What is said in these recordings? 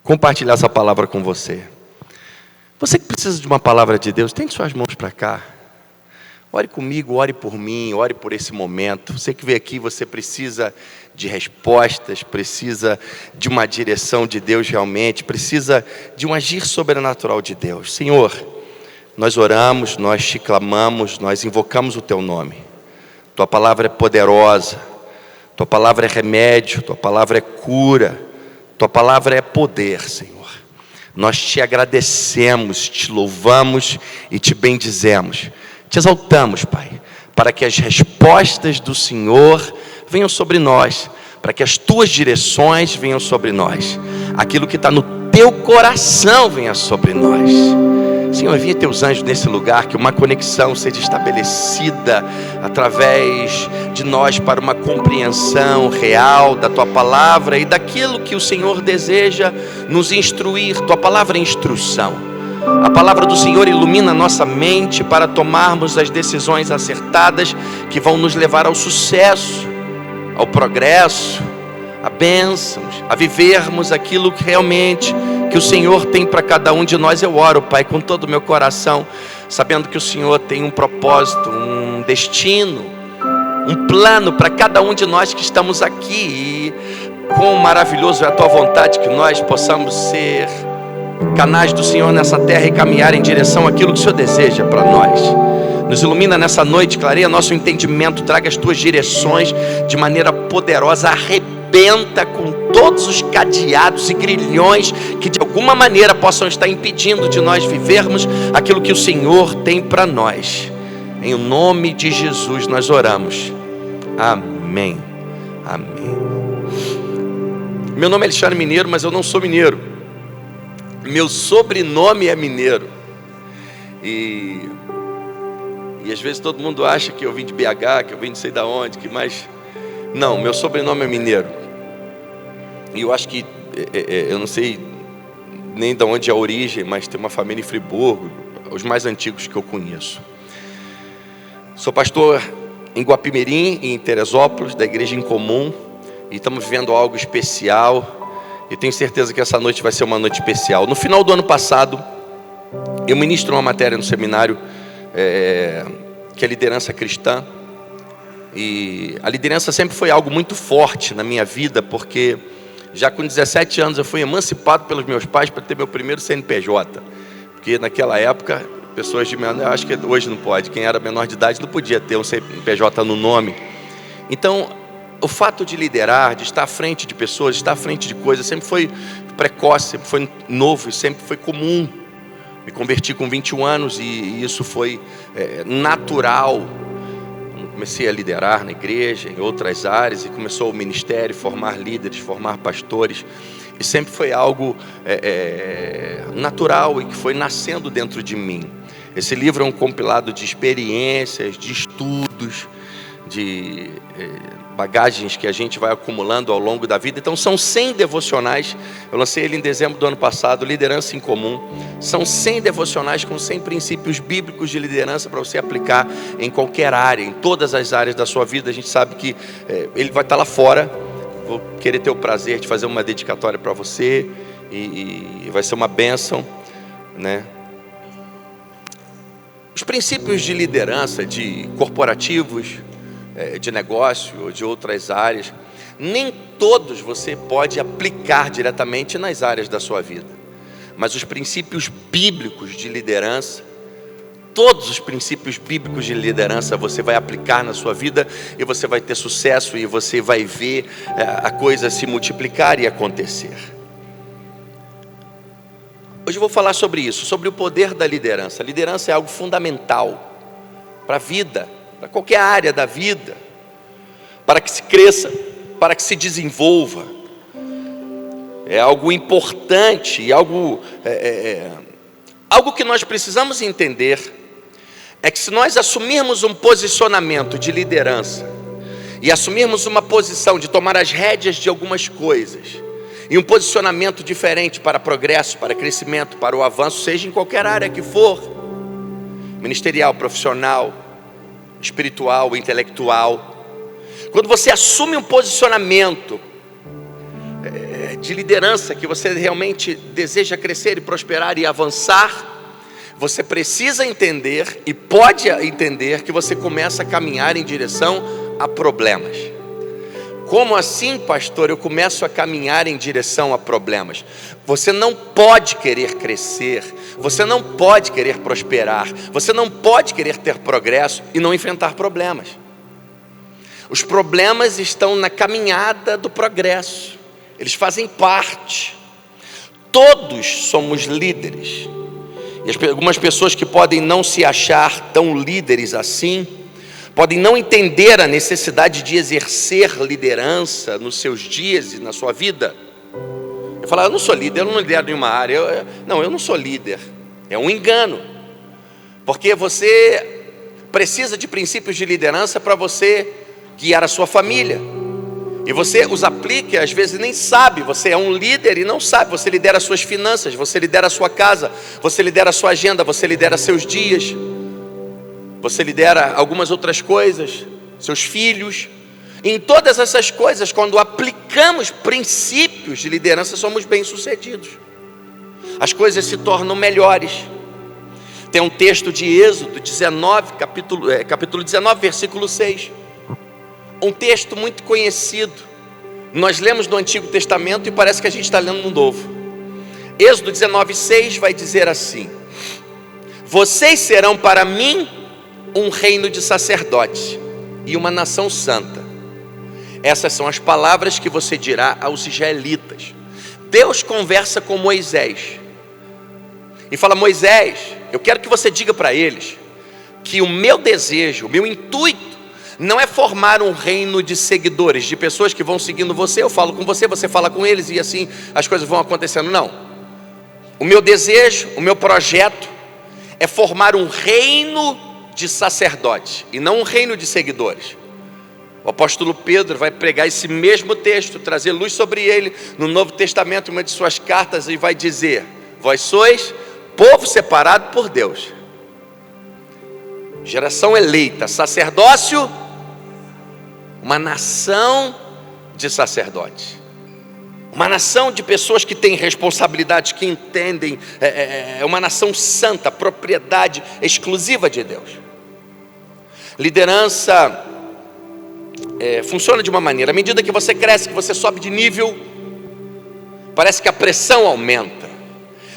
compartilhar essa palavra com você. Você que precisa de uma palavra de Deus, tende suas mãos para cá. Ore comigo, ore por mim, ore por esse momento. Você que veio aqui, você precisa de respostas, precisa de uma direção de Deus realmente, precisa de um agir sobrenatural de Deus. Senhor, nós oramos, nós te clamamos, nós invocamos o Teu nome. Tua palavra é poderosa, Tua palavra é remédio, Tua palavra é cura, Tua palavra é poder, Senhor. Nós te agradecemos, te louvamos e te bendizemos. Te exaltamos, Pai, para que as respostas do Senhor venham sobre nós, para que as Tuas direções venham sobre nós, aquilo que está no Teu coração venha sobre nós. Senhor, envia Teus anjos nesse lugar, que uma conexão seja estabelecida através de nós para uma compreensão real da Tua palavra e daquilo que o Senhor deseja nos instruir. Tua palavra é instrução. A palavra do Senhor ilumina a nossa mente para tomarmos as decisões acertadas que vão nos levar ao sucesso, ao progresso, a bênçãos, a vivermos aquilo que realmente que o Senhor tem para cada um de nós. Eu oro, Pai, com todo o meu coração, sabendo que o Senhor tem um propósito, um destino, um plano para cada um de nós que estamos aqui. E quão maravilhoso é a Tua vontade que nós possamos ser canais do Senhor nessa terra e caminhar em direção àquilo que o Senhor deseja para nós. Nos ilumina nessa noite, clareia nosso entendimento, traga as Tuas direções de maneira poderosa, arrebenta com todos os cadeados e grilhões que de alguma maneira possam estar impedindo de nós vivermos aquilo que o Senhor tem para nós. Em nome de Jesus nós oramos. Amém. Amém. Meu nome é Alexandre Mineiro, mas eu não sou mineiro. Meu sobrenome é mineiro. E às vezes todo mundo acha que eu vim de BH, que eu vim de sei da onde, que mais. Não, meu sobrenome é mineiro. E eu acho que, eu não sei nem de onde é a origem, mas tem uma família em Friburgo, os mais antigos que eu conheço. Sou pastor em Guapimirim, em Teresópolis, da Igreja em Comum, e estamos vivendo algo especial. E tenho certeza que essa noite vai ser uma noite especial. No final do ano passado, eu ministro uma matéria no seminário que é liderança cristã. E a liderança sempre foi algo muito forte na minha vida, porque já com 17 anos eu fui emancipado pelos meus pais para ter meu primeiro CNPJ. Porque naquela época, pessoas de menor, eu acho que hoje não pode, quem era menor de idade não podia ter um CNPJ no nome. Então, o fato de liderar, de estar à frente de pessoas, de estar à frente de coisas, sempre foi precoce, sempre foi novo, sempre foi comum. Me converti com 21 anos e isso foi natural. Comecei a liderar na igreja, em outras áreas, e começou o ministério, formar líderes, formar pastores. E sempre foi algo natural e que foi nascendo dentro de mim. Esse livro é um compilado de experiências, de estudos, de bagagens que a gente vai acumulando ao longo da vida. Então são 100 devocionais, eu lancei ele em dezembro do ano passado, Liderança em Comum. São 100 devocionais com 100 princípios bíblicos de liderança para você aplicar em qualquer área, em todas as áreas da sua vida. A gente sabe que ele vai estar lá fora. Vou querer ter o prazer de fazer uma dedicatória para você e vai ser uma bênção, né? Os princípios de liderança, de corporativos, de negócio ou de outras áreas, nem todos você pode aplicar diretamente nas áreas da sua vida, mas os princípios bíblicos de liderança, todos os princípios bíblicos de liderança você vai aplicar na sua vida e você vai ter sucesso e você vai ver a coisa se multiplicar e acontecer. Hoje eu vou falar sobre isso, sobre o poder da liderança. A liderança é algo fundamental para a vida, para qualquer área da vida, para que se cresça, para que se desenvolva. É algo importante, algo que nós precisamos entender, é que se nós assumirmos um posicionamento de liderança, e assumirmos uma posição de tomar as rédeas de algumas coisas, e um posicionamento diferente para progresso, para crescimento, para o avanço, seja em qualquer área que for, ministerial, profissional, espiritual, intelectual. Quando você assume um posicionamento de liderança, que você realmente deseja crescer e prosperar e avançar, você precisa entender e pode entender que você começa a caminhar em direção a problemas. Como assim, pastor? Eu começo a caminhar em direção a problemas. Você não pode querer crescer, você não pode querer prosperar, você não pode querer ter progresso e não enfrentar problemas. Os problemas estão na caminhada do progresso, eles fazem parte. Todos somos líderes. E algumas pessoas que podem não se achar tão líderes assim, podem não entender a necessidade de exercer liderança nos seus dias e na sua vida. Eu falo, eu não sou líder, eu não lidero nenhuma área. Eu não sou líder. É um engano. Porque você precisa de princípios de liderança para você guiar a sua família. E você os aplica, às vezes nem sabe. Você é um líder e não sabe. Você lidera as suas finanças, você lidera a sua casa, você lidera a sua agenda, você lidera seus dias. Você lidera algumas outras coisas, seus filhos. Em todas essas coisas, quando aplicamos princípios de liderança, somos bem-sucedidos. As coisas se tornam melhores. Tem um texto de Êxodo 19, capítulo 19, versículo 6. Um texto muito conhecido. Nós lemos no Antigo Testamento e parece que a gente está lendo no Novo. Êxodo 19, 6 vai dizer assim: vocês serão para mim um reino de sacerdotes e uma nação santa. Essas são as palavras que você dirá aos israelitas. Deus conversa com Moisés e fala: Moisés, eu quero que você diga para eles que o meu desejo, o meu intuito não é formar um reino de seguidores, de pessoas que vão seguindo você, eu falo com você, você fala com eles e assim as coisas vão acontecendo. Não, o meu desejo, o meu projeto é formar um reino de sacerdotes e não um reino de seguidores. O apóstolo Pedro vai pregar esse mesmo texto, trazer luz sobre ele no Novo Testamento, em uma de suas cartas, e vai dizer: vós sois povo separado por Deus, geração eleita, sacerdócio, uma nação de sacerdotes, uma nação de pessoas que têm responsabilidades, que entendem, uma nação santa, propriedade exclusiva de Deus. Liderança funciona de uma maneira: à medida que você cresce, que você sobe de nível, parece que a pressão aumenta.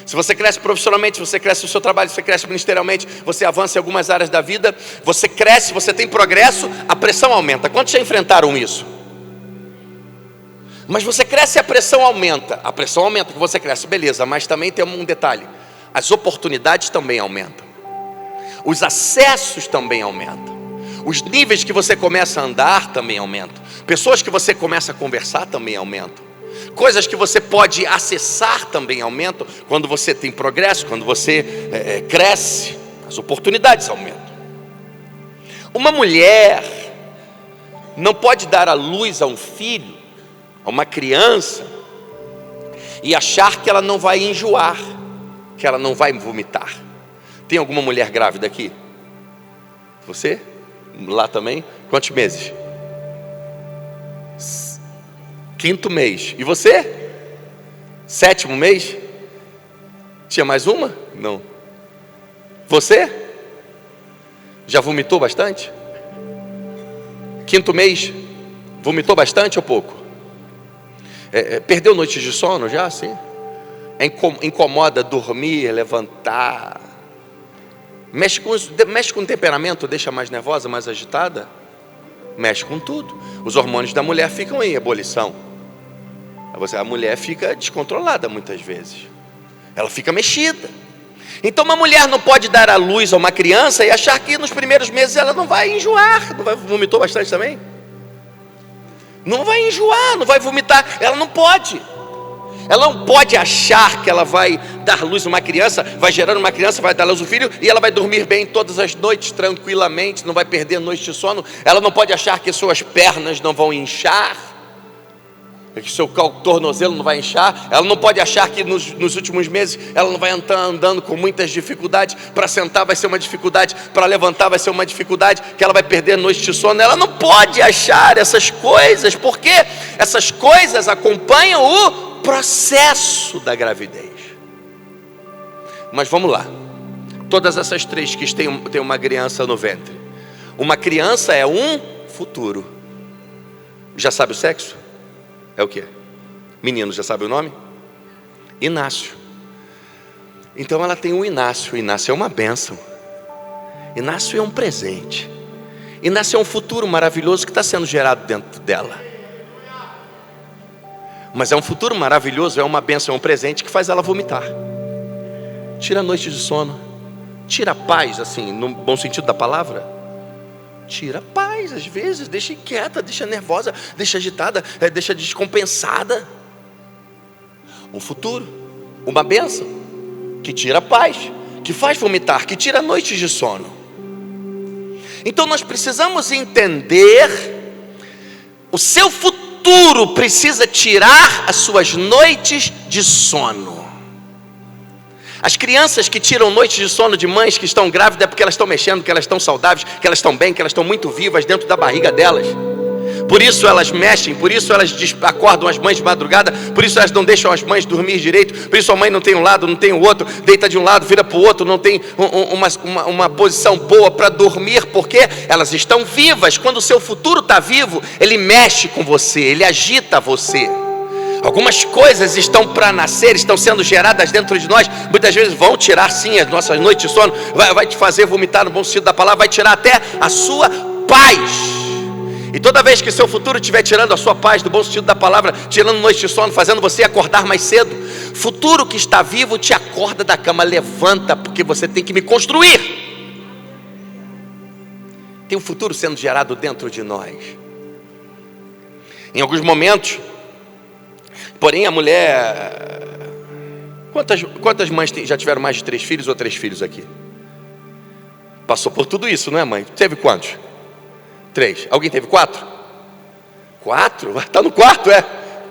Se você cresce profissionalmente, se você cresce no seu trabalho, se você cresce ministerialmente, você avança em algumas áreas da vida, você cresce, você tem progresso, a pressão aumenta. Quantos já enfrentaram isso? Mas você cresce e a pressão aumenta porque você cresce, beleza, mas também tem um detalhe: as oportunidades também aumentam, os acessos também aumentam, os níveis que você começa a andar também aumentam, pessoas que você começa a conversar também aumentam, coisas que você pode acessar também aumentam. Quando você tem progresso, quando você cresce, as oportunidades aumentam. Uma mulher não pode dar à luz a um filho, a uma criança, e achar que ela não vai enjoar, que ela não vai vomitar. Tem alguma mulher grávida aqui? Você? Lá também? Quantos meses? 5º mês. E você? 7º mês? Tinha mais uma? Não. Você? Já vomitou bastante? 5º mês? Vomitou bastante ou pouco? Perdeu noites de sono já, sim? Incomoda dormir, levantar? Mexe com o temperamento, deixa mais nervosa, mais agitada? Mexe com tudo. Os hormônios da mulher ficam em ebulição. A mulher fica descontrolada muitas vezes. Ela fica mexida. Então uma mulher não pode dar à luz a uma criança e achar que nos primeiros meses ela não vai enjoar. Não vai, vomitou bastante também? Não vai enjoar, não vai vomitar. Ela não pode. Ela não pode achar que ela vai dar luz a uma criança, vai gerar uma criança, vai dar luz ao filho, e ela vai dormir bem todas as noites, tranquilamente, não vai perder noite de sono. Ela não pode achar que suas pernas não vão inchar, que seu tornozelo não vai inchar. Ela não pode achar que nos últimos meses ela não vai andando com muitas dificuldades. Para sentar vai ser uma dificuldade, para levantar vai ser uma dificuldade, que ela vai perder noite de sono. Ela não pode achar essas coisas, porque essas coisas acompanham o processo da gravidez. Mas vamos lá. Todas essas três que têm uma criança no ventre. Uma criança é um futuro. Já sabe o sexo? É o quê? Menino, já sabe o nome? Inácio. Então ela tem o Inácio. O Inácio é uma bênção. Inácio é um presente. Inácio é um futuro maravilhoso que está sendo gerado dentro dela. Mas é um futuro maravilhoso, é uma bênção, é um presente que faz ela vomitar. Tira a noite de sono. Tira a paz, assim, no bom sentido da palavra. Tira a paz, às vezes, deixa inquieta, deixa nervosa, deixa agitada, deixa descompensada. Um futuro, uma bênção, que tira a paz, que faz vomitar, que tira noites de sono. Então nós precisamos entender, o seu futuro precisa tirar as suas noites de sono. As crianças que tiram noites de sono de mães que estão grávidas é porque elas estão mexendo, que elas estão saudáveis, que elas estão bem, que elas estão muito vivas dentro da barriga delas. Por isso elas mexem, por isso elas acordam as mães de madrugada, por isso elas não deixam as mães dormir direito, por isso a mãe não tem um lado, não tem o outro, deita de um lado, vira para o outro, não tem uma posição boa para dormir, porque elas estão vivas. Quando o seu futuro está vivo, ele mexe com você, ele agita você. Algumas coisas estão para nascer, estão sendo geradas dentro de nós. Muitas vezes vão tirar sim as nossas noites de sono, vai te fazer vomitar no bom sentido da palavra, vai tirar até a sua paz. E toda vez que seu futuro estiver tirando a sua paz, do bom sentido da palavra, tirando noite de sono, fazendo você acordar mais cedo, futuro que está vivo te acorda da cama, levanta, porque você tem que me construir. Tem um futuro sendo gerado dentro de nós. Em alguns momentos, porém a mulher... Quantas mães já tiveram mais de 3 filhos ou 3 filhos aqui? Passou por tudo isso, não é, mãe? Teve quantos? 3. Alguém teve 4? 4? Está no 4, é?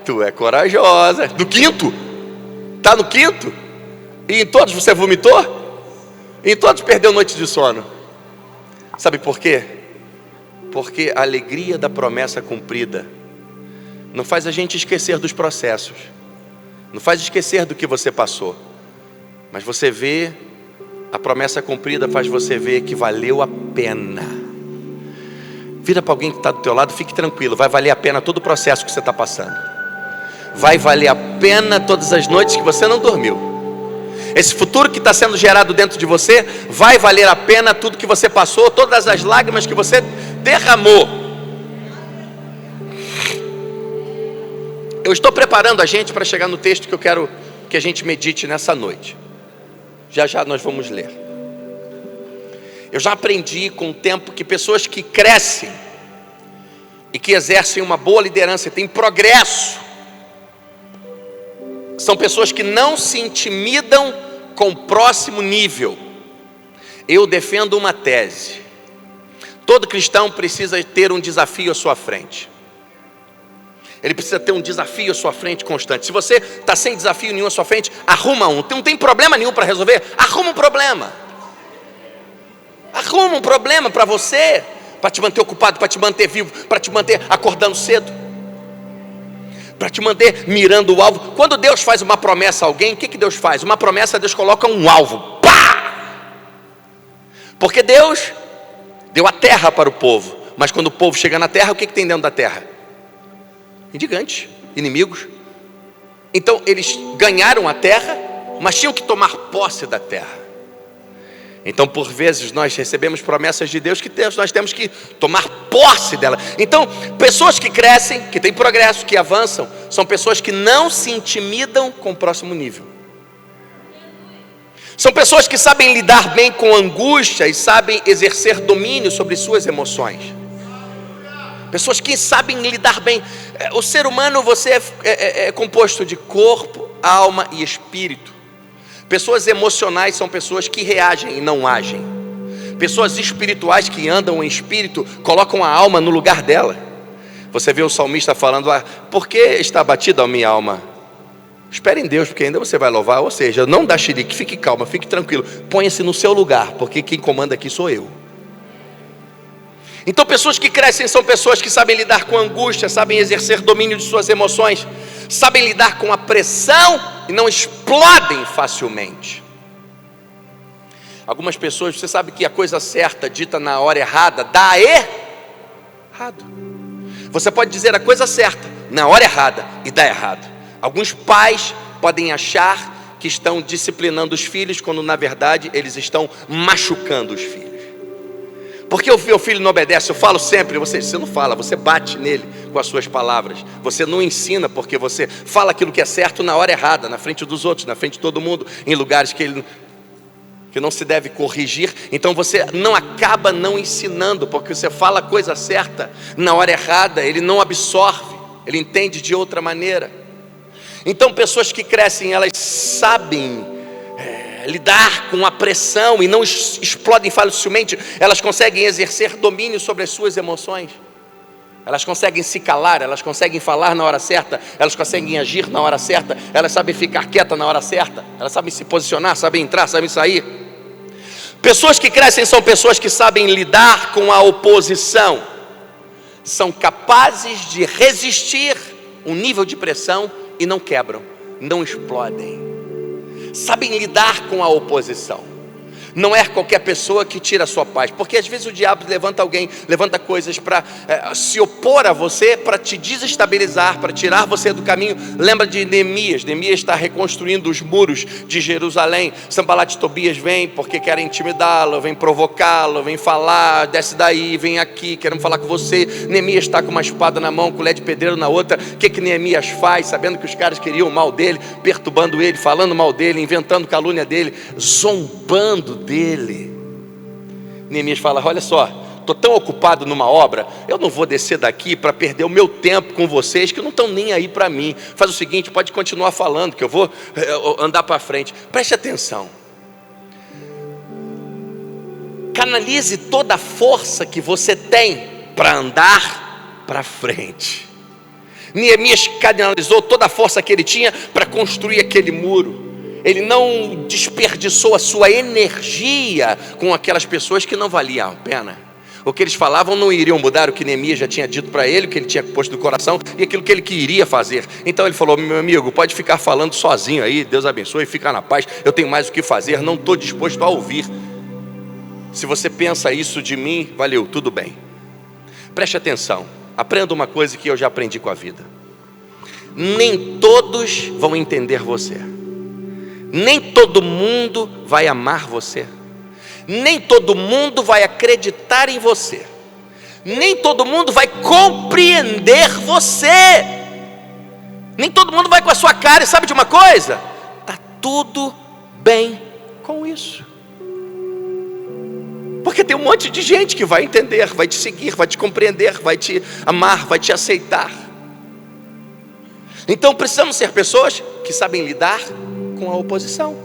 Tu é corajosa. Do 5º? Está no 5º? E em todos você vomitou? E em todos perdeu noite de sono. Sabe por quê? Porque a alegria da promessa cumprida não faz a gente esquecer dos processos, não faz esquecer do que você passou, mas você vê a promessa cumprida, faz você ver que valeu a pena. Vira para alguém que está do teu lado, fique tranquilo, vai valer a pena todo o processo que você está passando. Vai valer a pena todas as noites que você não dormiu. Esse futuro que está sendo gerado dentro de você, vai valer a pena tudo que você passou, todas as lágrimas que você derramou. Eu estou preparando a gente para chegar no texto que eu quero que a gente medite nessa noite. Já já nós vamos ler. Eu já aprendi com o tempo que pessoas que crescem e que exercem uma boa liderança, têm progresso, são pessoas que não se intimidam com o próximo nível. Eu defendo uma tese: todo cristão precisa ter um desafio à sua frente. Ele precisa ter um desafio à sua frente constante. Se você está sem desafio nenhum à sua frente, arruma um. Não tem problema nenhum para resolver, arruma um problema. Arruma um problema para você, para te manter ocupado, para te manter vivo, para te manter acordando cedo, para te manter mirando o alvo. Quando Deus faz uma promessa a alguém, o que Deus faz? Uma promessa, Deus coloca um alvo. Pá! Porque Deus deu a terra para o povo, mas quando o povo chega na terra, o que tem dentro da terra? Gigantes, inimigos. Então eles ganharam a terra, mas tinham que tomar posse da terra. Então por vezes nós recebemos promessas de Deus que nós temos que tomar posse dela. Então pessoas que crescem, que têm progresso, que avançam, são pessoas que não se intimidam com o próximo nível. São pessoas que sabem lidar bem com angústia e sabem exercer domínio sobre suas emoções. Pessoas que sabem lidar bem. O ser humano, você é composto de corpo, alma e espírito. Pessoas emocionais são pessoas que reagem e não agem. Pessoas espirituais que andam em espírito, colocam a alma no lugar dela. Você vê o salmista falando: por que está abatida a minha alma? Espere em Deus, porque ainda você vai louvar. Ou seja, não dá xerique, fique calma, fique tranquilo, ponha-se no seu lugar, porque quem comanda aqui sou eu. Então pessoas que crescem são pessoas que sabem lidar com angústia, sabem exercer domínio de suas emoções, sabem lidar com a pressão e não explodem facilmente. Algumas pessoas, você sabe que a coisa certa dita na hora errada dá errado. Você pode dizer a coisa certa na hora errada e dá errado. Alguns pais podem achar que estão disciplinando os filhos, quando na verdade eles estão machucando os filhos. Porque o meu filho não obedece? Eu falo sempre, você não fala, você bate nele com as suas palavras. Você não ensina, porque você fala aquilo que é certo na hora errada, na frente dos outros, na frente de todo mundo, em lugares que não se deve corrigir. Então você não acaba não ensinando, porque você fala a coisa certa na hora errada, ele não absorve, ele entende de outra maneira. Então pessoas que crescem, elas sabem lidar com a pressão e não explodem facilmente. Elas conseguem exercer domínio sobre as suas emoções. Elas conseguem se calar, elas conseguem falar na hora certa, elas conseguem agir na hora certa, elas sabem ficar quieta na hora certa, elas sabem se posicionar, sabem entrar, sabem sair. Pessoas que crescem são pessoas que sabem lidar com a oposição, são capazes de resistir um nível de pressão e não quebram, não explodem. Sabem lidar com a oposição. Não é qualquer pessoa que tira a sua paz, porque às vezes o diabo levanta coisas para se opor a você, para te desestabilizar, para tirar você do caminho. Lembra de Neemias? Neemias está reconstruindo os muros de Jerusalém. Sanbalat e Tobias vêm porque querem intimidá-lo, vêm provocá-lo, vêm falar, desce daí, vem aqui, queremos falar com você. Neemias está com uma espada na mão, colher de pedreiro na outra. O que Neemias faz, sabendo que os caras queriam o mal dele, perturbando ele, falando mal dele, inventando calúnia dele, zombando dele? Neemias fala: olha só, estou tão ocupado numa obra, eu não vou descer daqui para perder o meu tempo com vocês que não estão nem aí para mim. Faz o seguinte, pode continuar falando que eu vou andar para frente. Preste atenção, canalize toda a força que você tem para andar para frente. Neemias canalizou toda a força que ele tinha para construir aquele muro. Ele não desperdiçou a sua energia com aquelas pessoas que não valiam a pena. O que eles falavam não iriam mudar o que Neemias já tinha dito para ele, o que ele tinha posto no coração e aquilo que ele queria fazer. Então ele falou: meu amigo, pode ficar falando sozinho aí, Deus abençoe, fica na paz, eu tenho mais o que fazer, não estou disposto a ouvir. Se você pensa isso de mim, valeu, tudo bem. Preste atenção, aprenda uma coisa que eu já aprendi com a vida: nem todos vão entender você. Nem todo mundo vai amar você. Nem todo mundo vai acreditar em você. Nem todo mundo vai compreender você. Nem todo mundo vai com a sua cara. E sabe de uma coisa? Está tudo bem com isso. Porque tem um monte de gente que vai entender, vai te seguir, vai te compreender, vai te amar, vai te aceitar. Então precisamos ser pessoas que sabem lidar com a oposição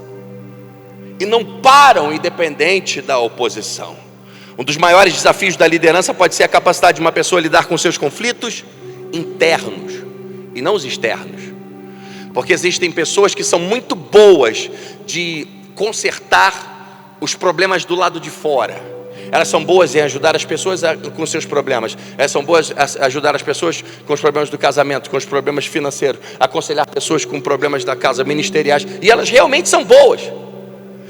e não param independente da oposição. Um dos maiores desafios da liderança pode ser a capacidade de uma pessoa lidar com seus conflitos internos e não os externos, porque existem pessoas que são muito boas de consertar os problemas do lado de fora. Elas são boas em ajudar as pessoas com seus problemas. Elas são boas a ajudar as pessoas com os problemas do casamento, com os problemas financeiros, aconselhar pessoas com problemas da casa, ministeriais. E elas realmente são boas.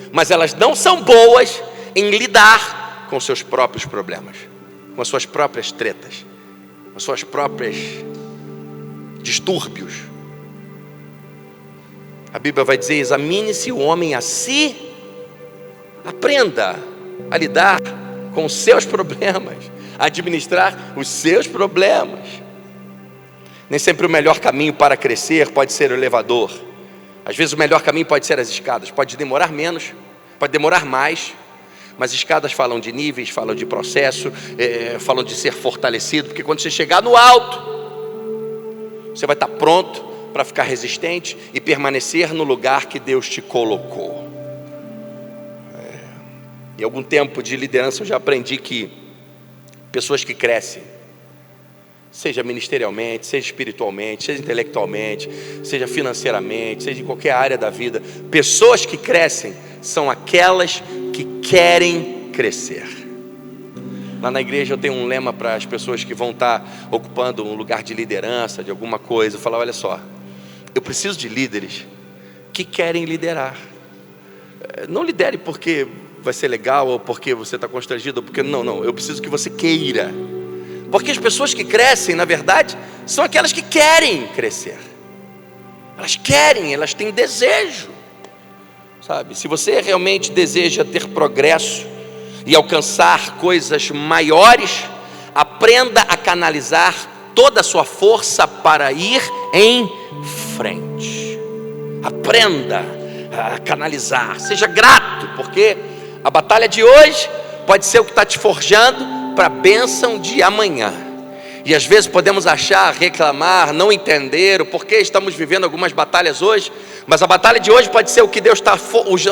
Mas elas não são boas em lidar com seus próprios problemas, com as suas próprias tretas, com as suas próprias distúrbios. A Bíblia vai dizer: examine-se o homem a si, aprenda a lidar com os seus problemas, a administrar os seus problemas. Nem sempre o melhor caminho para crescer pode ser o elevador. Às vezes o melhor caminho pode ser as escadas. Pode demorar menos, pode demorar mais, mas escadas falam de níveis, falam de processo, falam de ser fortalecido. Porque quando você chegar no alto, você vai estar pronto para ficar resistente e permanecer no lugar que Deus te colocou. Em algum tempo de liderança eu já aprendi que pessoas que crescem, seja ministerialmente, seja espiritualmente, seja intelectualmente, seja financeiramente, seja em qualquer área da vida, pessoas que crescem são aquelas que querem crescer. Lá na igreja eu tenho um lema para as pessoas que vão estar ocupando um lugar de liderança, de alguma coisa. Eu falo: olha só, eu preciso de líderes que querem liderar. Não lidere porque vai ser legal, ou porque você está constrangido, ou porque não, eu preciso que você queira. Porque as pessoas que crescem, na verdade, são aquelas que querem crescer. Elas querem, elas têm desejo, sabe? Se você realmente deseja ter progresso e alcançar coisas maiores, aprenda a canalizar toda a sua força para ir em frente. Aprenda a canalizar, seja grato, porque a batalha de hoje pode ser o que está te forjando para a bênção de amanhã. E às vezes podemos achar, reclamar, não entender o porquê estamos vivendo algumas batalhas hoje, mas a batalha de hoje pode ser o que Deus está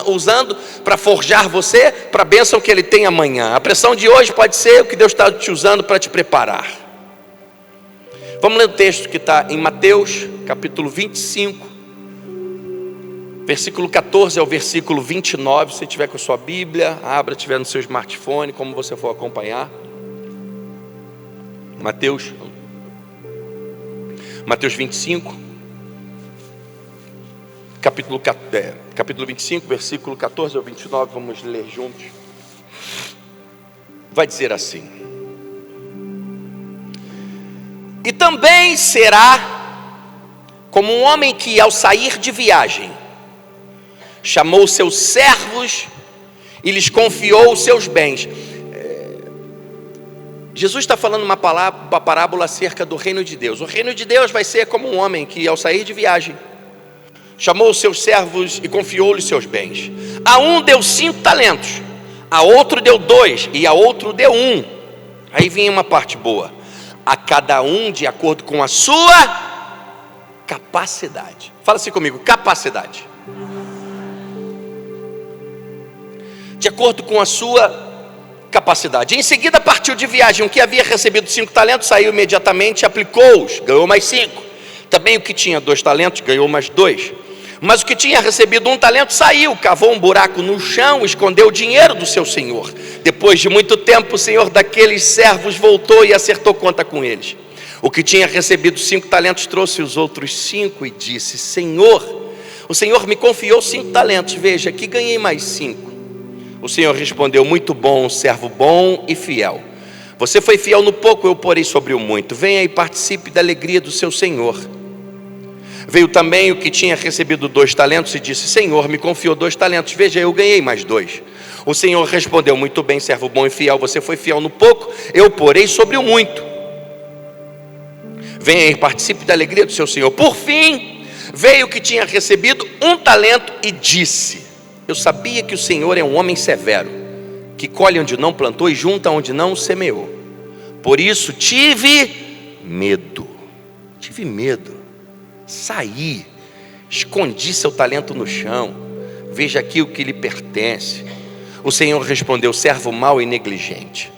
usando para forjar você para a bênção que Ele tem amanhã. A pressão de hoje pode ser o que Deus está te usando para te preparar. Vamos ler o texto que está em Mateus, capítulo 25, versículo 14 ao versículo 29. Se tiver com a sua Bíblia, abra, tiver no seu smartphone, como você for acompanhar. Mateus 25, capítulo 25, versículo 14 ao 29, vamos ler juntos. Vai dizer assim: e também será como um homem que, ao sair de viagem, chamou seus servos e lhes confiou os seus bens. Jesus está falando uma parábola acerca do reino de Deus. O reino de Deus vai ser como um homem que, ao sair de viagem, chamou os seus servos e confiou-lhes seus bens. A um deu 5 talentos, a outro deu 2 e a outro deu 1. Aí vinha uma parte boa: a cada um de acordo com a sua capacidade. Fala assim comigo: capacidade. De acordo com a sua capacidade. Em seguida partiu de viagem. O que havia recebido 5 talentos saiu imediatamente, aplicou-os, ganhou mais 5. Também o que tinha 2 talentos ganhou mais 2. Mas o que tinha recebido 1 talento saiu, cavou um buraco no chão, escondeu o dinheiro do seu senhor. Depois de muito tempo, o senhor daqueles servos voltou e acertou conta com eles. O que tinha recebido 5 talentos trouxe os outros 5 e disse: Senhor, o Senhor me confiou 5 talentos, veja, aqui ganhei mais 5. O Senhor respondeu: muito bom, servo bom e fiel. Você foi fiel no pouco, eu porei sobre o muito. Venha e participe da alegria do seu Senhor. Veio também o que tinha recebido 2 talentos e disse: Senhor, me confiou 2 talentos, veja, eu ganhei mais 2. O Senhor respondeu: muito bem, servo bom e fiel. Você foi fiel no pouco, eu porei sobre o muito. Venha e participe da alegria do seu Senhor. Por fim, veio o que tinha recebido 1 talento e disse: eu sabia que o Senhor é um homem severo, que colhe onde não plantou e junta onde não semeou. Por isso tive medo. Saí, escondi seu talento no chão. Veja aqui o que lhe pertence. O Senhor respondeu: servo mau e negligente.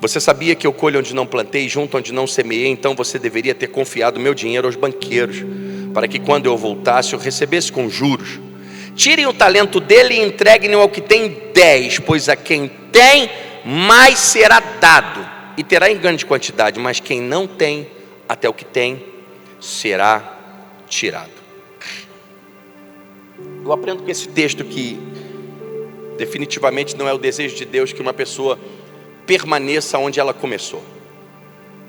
Você sabia que eu colho onde não plantei e junto onde não semeei, então você deveria ter confiado meu dinheiro aos banqueiros, para que quando eu voltasse eu recebesse com juros. Tirem o talento dele e entreguem-no ao que tem 10, pois a quem tem, mais será dado, e terá em grande quantidade, mas quem não tem, até o que tem, será tirado. Eu aprendo com esse texto que definitivamente não é o desejo de Deus que uma pessoa permaneça onde ela começou.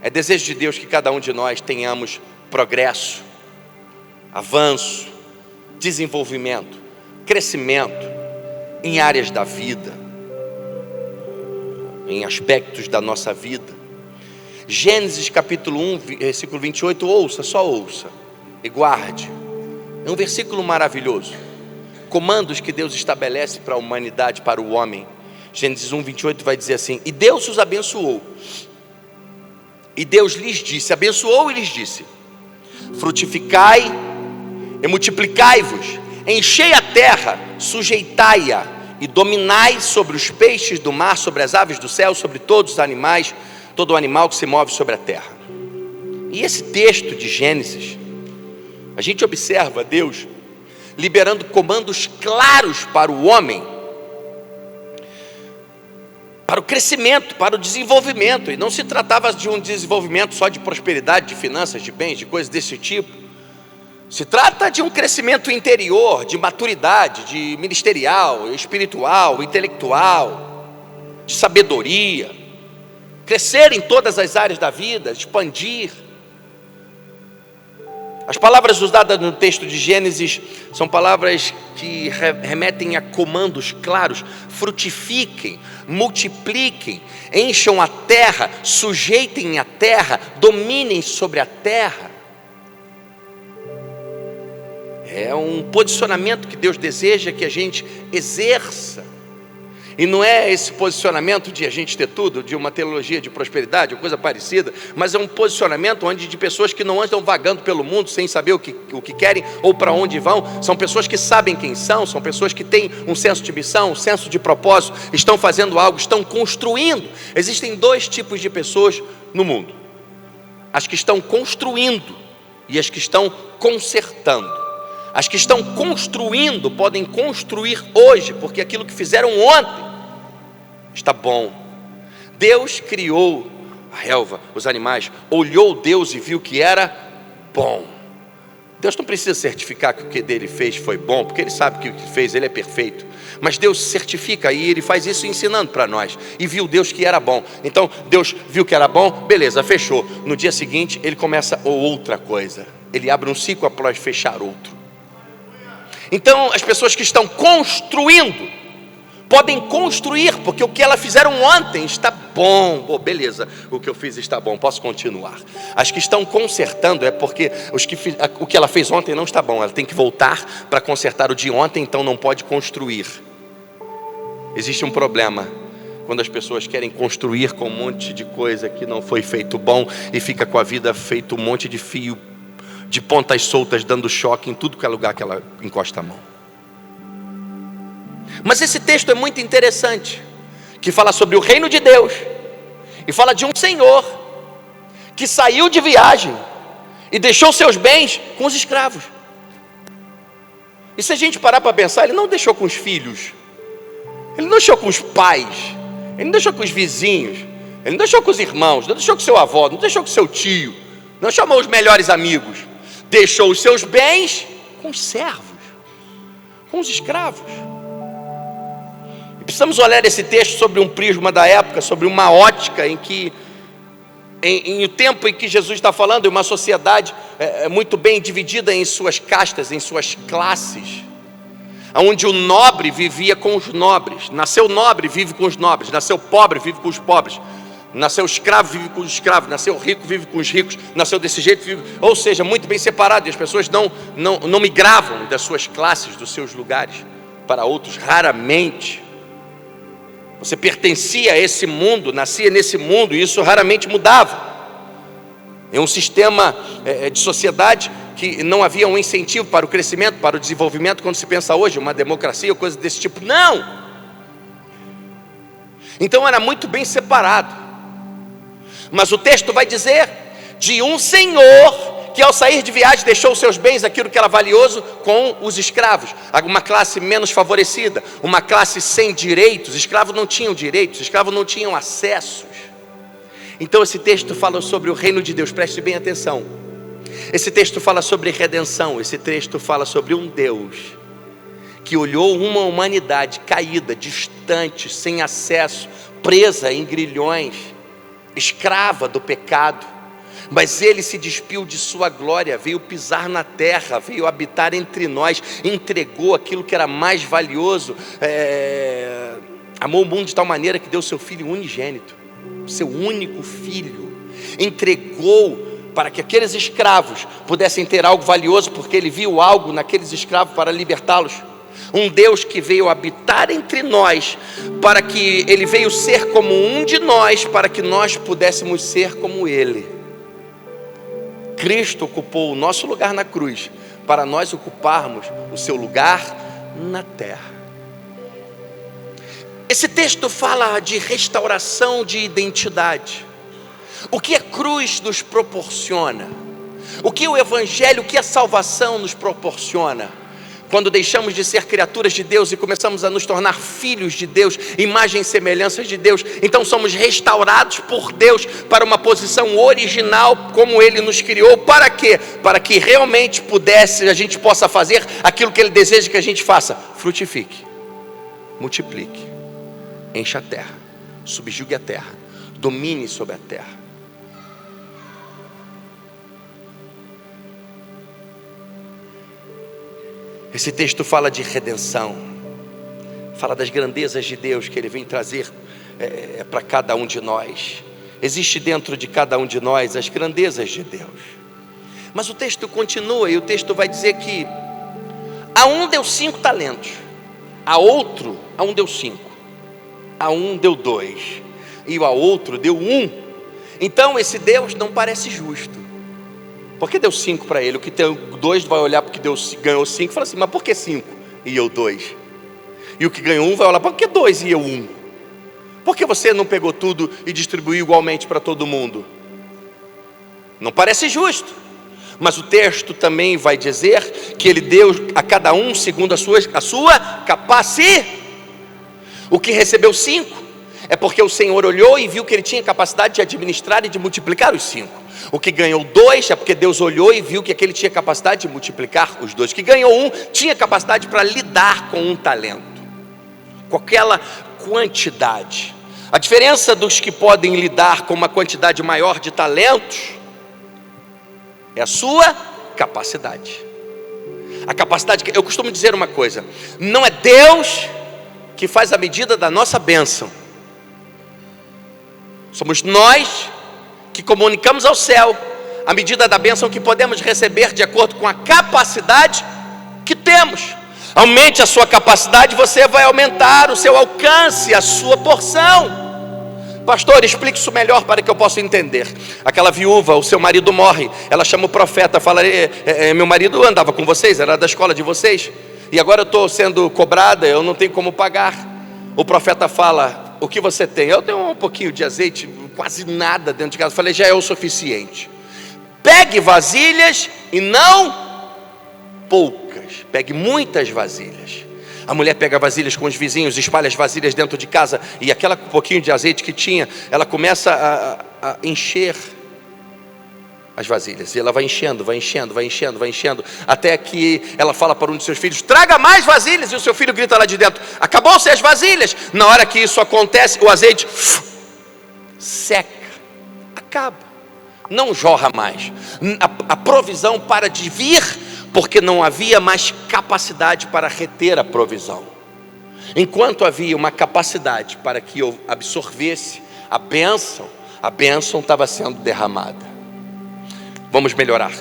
É desejo de Deus que cada um de nós tenhamos progresso, avanço, desenvolvimento, crescimento em áreas da vida, em aspectos da nossa vida. Gênesis capítulo 1, versículo 28, ouça, só ouça e guarde. É um versículo maravilhoso. Comandos que Deus estabelece para a humanidade, para o homem. Gênesis 1, 28 vai dizer assim: e Deus os abençoou. E Deus lhes disse, abençoou e lhes disse: frutificai e multiplicai-vos, enchei a terra, sujeitai-a e dominai sobre os peixes do mar, sobre as aves do céu, sobre todos os animais, todo o animal que se move sobre a terra. E esse texto de Gênesis, a gente observa Deus liberando comandos claros para o homem, para o crescimento, para o desenvolvimento. E não se tratava de um desenvolvimento só de prosperidade, de finanças, de bens, de coisas desse tipo, Se trata de um crescimento interior, de maturidade, de ministerial, espiritual, intelectual, de sabedoria, crescer em todas as áreas da vida, expandir. As palavras usadas no texto de Gênesis são palavras que remetem a comandos claros: frutifiquem, multipliquem, encham a terra, sujeitem a terra, dominem sobre a terra. É um posicionamento que Deus deseja que a gente exerça. E não é esse posicionamento de a gente ter tudo, de uma teologia de prosperidade, ou coisa parecida, mas é um posicionamento onde de pessoas que não andam vagando pelo mundo sem saber o que querem ou para onde vão. São pessoas que sabem quem são pessoas que têm um senso de missão, um senso de propósito, estão fazendo algo, estão construindo. Existem dois tipos de pessoas no mundo: as que estão construindo e as que estão consertando. As que estão construindo podem construir hoje, porque aquilo que fizeram ontem está bom. Deus criou a relva, os animais, olhou Deus e viu que era bom. Deus não precisa certificar que o que dele fez foi bom, porque ele sabe que o que fez, ele é perfeito. Mas Deus certifica, e ele faz isso ensinando para nós. E viu Deus que era bom. Então Deus viu que era bom, beleza, fechou. No dia seguinte ele começa outra coisa. Ele abre um ciclo após fechar outro. Então as pessoas que estão construindo podem construir, porque o que elas fizeram ontem está bom. Beleza, o que eu fiz está bom, posso continuar. As que estão consertando é porque o que ela fez ontem não está bom. Ela tem que voltar para consertar o de ontem, então não pode construir. Existe um problema quando as pessoas querem construir com um monte de coisa que não foi feito bom, e fica com a vida feito um monte de fio, de pontas soltas, dando choque em tudo que é lugar que ela encosta a mão. Mas esse texto é muito interessante, que fala sobre o reino de Deus, e fala de um senhor que saiu de viagem e deixou seus bens com os escravos. E se a gente parar para pensar, ele não deixou com os filhos, ele não deixou com os pais, ele não deixou com os vizinhos, ele não deixou com os irmãos, não deixou com seu avô, não deixou com seu tio, não chamou os melhores amigos. Deixou os seus bens com os servos, com os escravos. E precisamos olhar esse texto sobre um prisma da época, sobre uma ótica em que, em o tempo em que Jesus está falando, em uma sociedade muito bem dividida em suas castas, em suas classes, onde o nobre vivia com os nobres. Nasceu nobre, vive com os nobres. Nasceu pobre, vive com os pobres. Nasceu escravo, vive com os escravos. Nasceu rico, vive com os ricos. Nasceu desse jeito, vive... Ou seja, muito bem separado. E as pessoas não migravam das suas classes, dos seus lugares para outros, raramente. Você pertencia a esse mundo, nascia nesse mundo, e isso raramente mudava. É um sistema de sociedade que não havia um incentivo para o crescimento, para o desenvolvimento, quando se pensa hoje, uma democracia ou coisa desse tipo. Não! Então era muito bem separado. Mas o texto vai dizer de um senhor que ao sair de viagem deixou os seus bens, aquilo que era valioso, com os escravos. Uma classe menos favorecida, uma classe sem direitos. Os escravos não tinham direitos, os escravos não tinham acessos. Então esse texto fala sobre o reino de Deus, preste bem atenção. Esse texto fala sobre redenção, esse texto fala sobre um Deus que olhou uma humanidade caída, distante, sem acesso, presa em grilhões, escrava do pecado, mas ele se despiu de sua glória, veio pisar na terra, veio habitar entre nós, entregou aquilo que era mais valioso, amou o mundo de tal maneira que deu seu filho unigênito, seu único filho, entregou para que aqueles escravos pudessem ter algo valioso, porque ele viu algo naqueles escravos para libertá-los. Um Deus que veio habitar entre nós, para que ele veio ser como um de nós, para que nós pudéssemos ser como ele. Cristo ocupou o nosso lugar na cruz, para nós ocuparmos o seu lugar na terra. Esse texto fala de restauração de identidade. O que a cruz nos proporciona? O que o Evangelho, o que a salvação nos proporciona? Quando deixamos de ser criaturas de Deus e começamos a nos tornar filhos de Deus, imagem e semelhanças de Deus, então somos restaurados por Deus para uma posição original como Ele nos criou. Para quê? Para que realmente a gente possa fazer aquilo que Ele deseja que a gente faça. Frutifique, multiplique, encha a terra, subjugue a terra, domine sobre a terra. Esse texto fala de redenção, fala das grandezas de Deus que Ele vem trazer para cada um de nós. Existe dentro de cada um de nós as grandezas de Deus. Mas o texto continua e o texto vai dizer que a um deu 5 talentos, a um deu 5, a um deu 2 e a outro deu 1. Então esse Deus não parece justo. Porque deu 5 para ele? O que tem 2 vai olhar porque ganhou 5 e fala assim, mas por que 5 e eu 2? E o que ganhou 1 vai olhar, por que 2 e eu 1? Por que você não pegou tudo e distribuiu igualmente para todo mundo? Não parece justo. Mas o texto também vai dizer que Ele deu a cada um segundo a sua capacidade. O que recebeu 5 é porque o Senhor olhou e viu que ele tinha capacidade de administrar e de multiplicar os 5. O que ganhou 2 é porque Deus olhou e viu que aquele tinha capacidade de multiplicar os 2. O que ganhou 1 tinha capacidade para lidar com um talento, com aquela quantidade. A diferença dos que podem lidar com uma quantidade maior de talentos é a sua capacidade. A capacidade que eu costumo dizer uma coisa: não é Deus que faz a medida da nossa bênção. Somos nós que comunicamos ao céu a medida da bênção que podemos receber de acordo com a capacidade que temos. Aumente a sua capacidade, você vai aumentar o seu alcance, a sua porção. Pastor, explique isso melhor para que eu possa entender. Aquela viúva, o seu marido morre, ela chama o profeta, fala, meu marido andava com vocês, era da escola de vocês, e agora eu estou sendo cobrada, eu não tenho como pagar. O profeta fala, o que você tem? Eu tenho um pouquinho de azeite, quase nada dentro de casa. Falei, já é o suficiente. Pegue vasilhas e não poucas, pegue muitas vasilhas. A mulher pega vasilhas com os vizinhos, espalha as vasilhas dentro de casa, e aquela pouquinho de azeite que tinha, ela começa a encher as vasilhas, e ela vai enchendo, até que ela fala para um de seus filhos, traga mais vasilhas, e o seu filho grita lá de dentro, acabou-se as vasilhas. Na hora que isso acontece, o azeite seca, acaba, não jorra mais, a provisão para de vir, porque não havia mais capacidade para reter a provisão. Enquanto havia uma capacidade para que eu absorvesse a bênção estava sendo derramada. Vamos melhorar.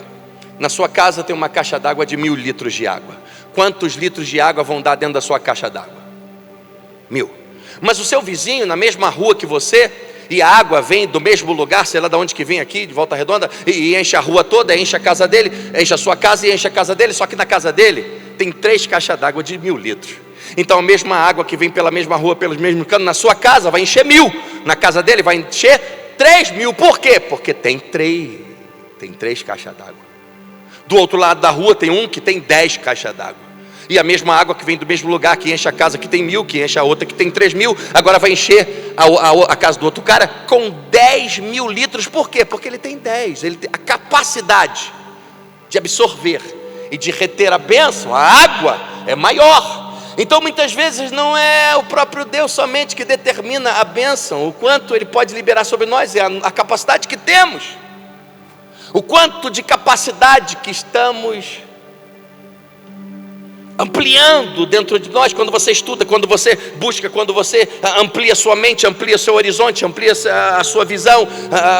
Na sua casa tem uma caixa d'água de 1000 litros de água. Quantos litros de água vão dar dentro da sua caixa d'água? 1000. Mas o seu vizinho, na mesma rua que você, e a água vem do mesmo lugar, sei lá de onde que vem aqui, de Volta Redonda, e enche a rua toda, enche a casa dele, enche a sua casa e enche a casa dele, só que na casa dele tem 3 caixas d'água de 1000 litros. Então a mesma água que vem pela mesma rua, pelos mesmos canos, na sua casa vai encher 1000, na casa dele vai encher 3000. Por quê? Porque tem 3 caixas d'água. Do outro lado da rua tem um que tem 10 caixas d'água. E a mesma água que vem do mesmo lugar, que enche a casa que tem 1000, que enche a outra que tem 3000, agora vai encher a casa do outro cara com 10.000 litros. Por quê? Porque ele tem 10, ele tem a capacidade de absorver e de reter a bênção, a água é maior. Então muitas vezes não é o próprio Deus somente que determina a bênção, o quanto Ele pode liberar sobre nós, é a capacidade que temos, o quanto de capacidade que estamos ampliando dentro de nós. Quando você estuda, quando você busca, quando você amplia a sua mente, amplia o seu horizonte, amplia a sua visão,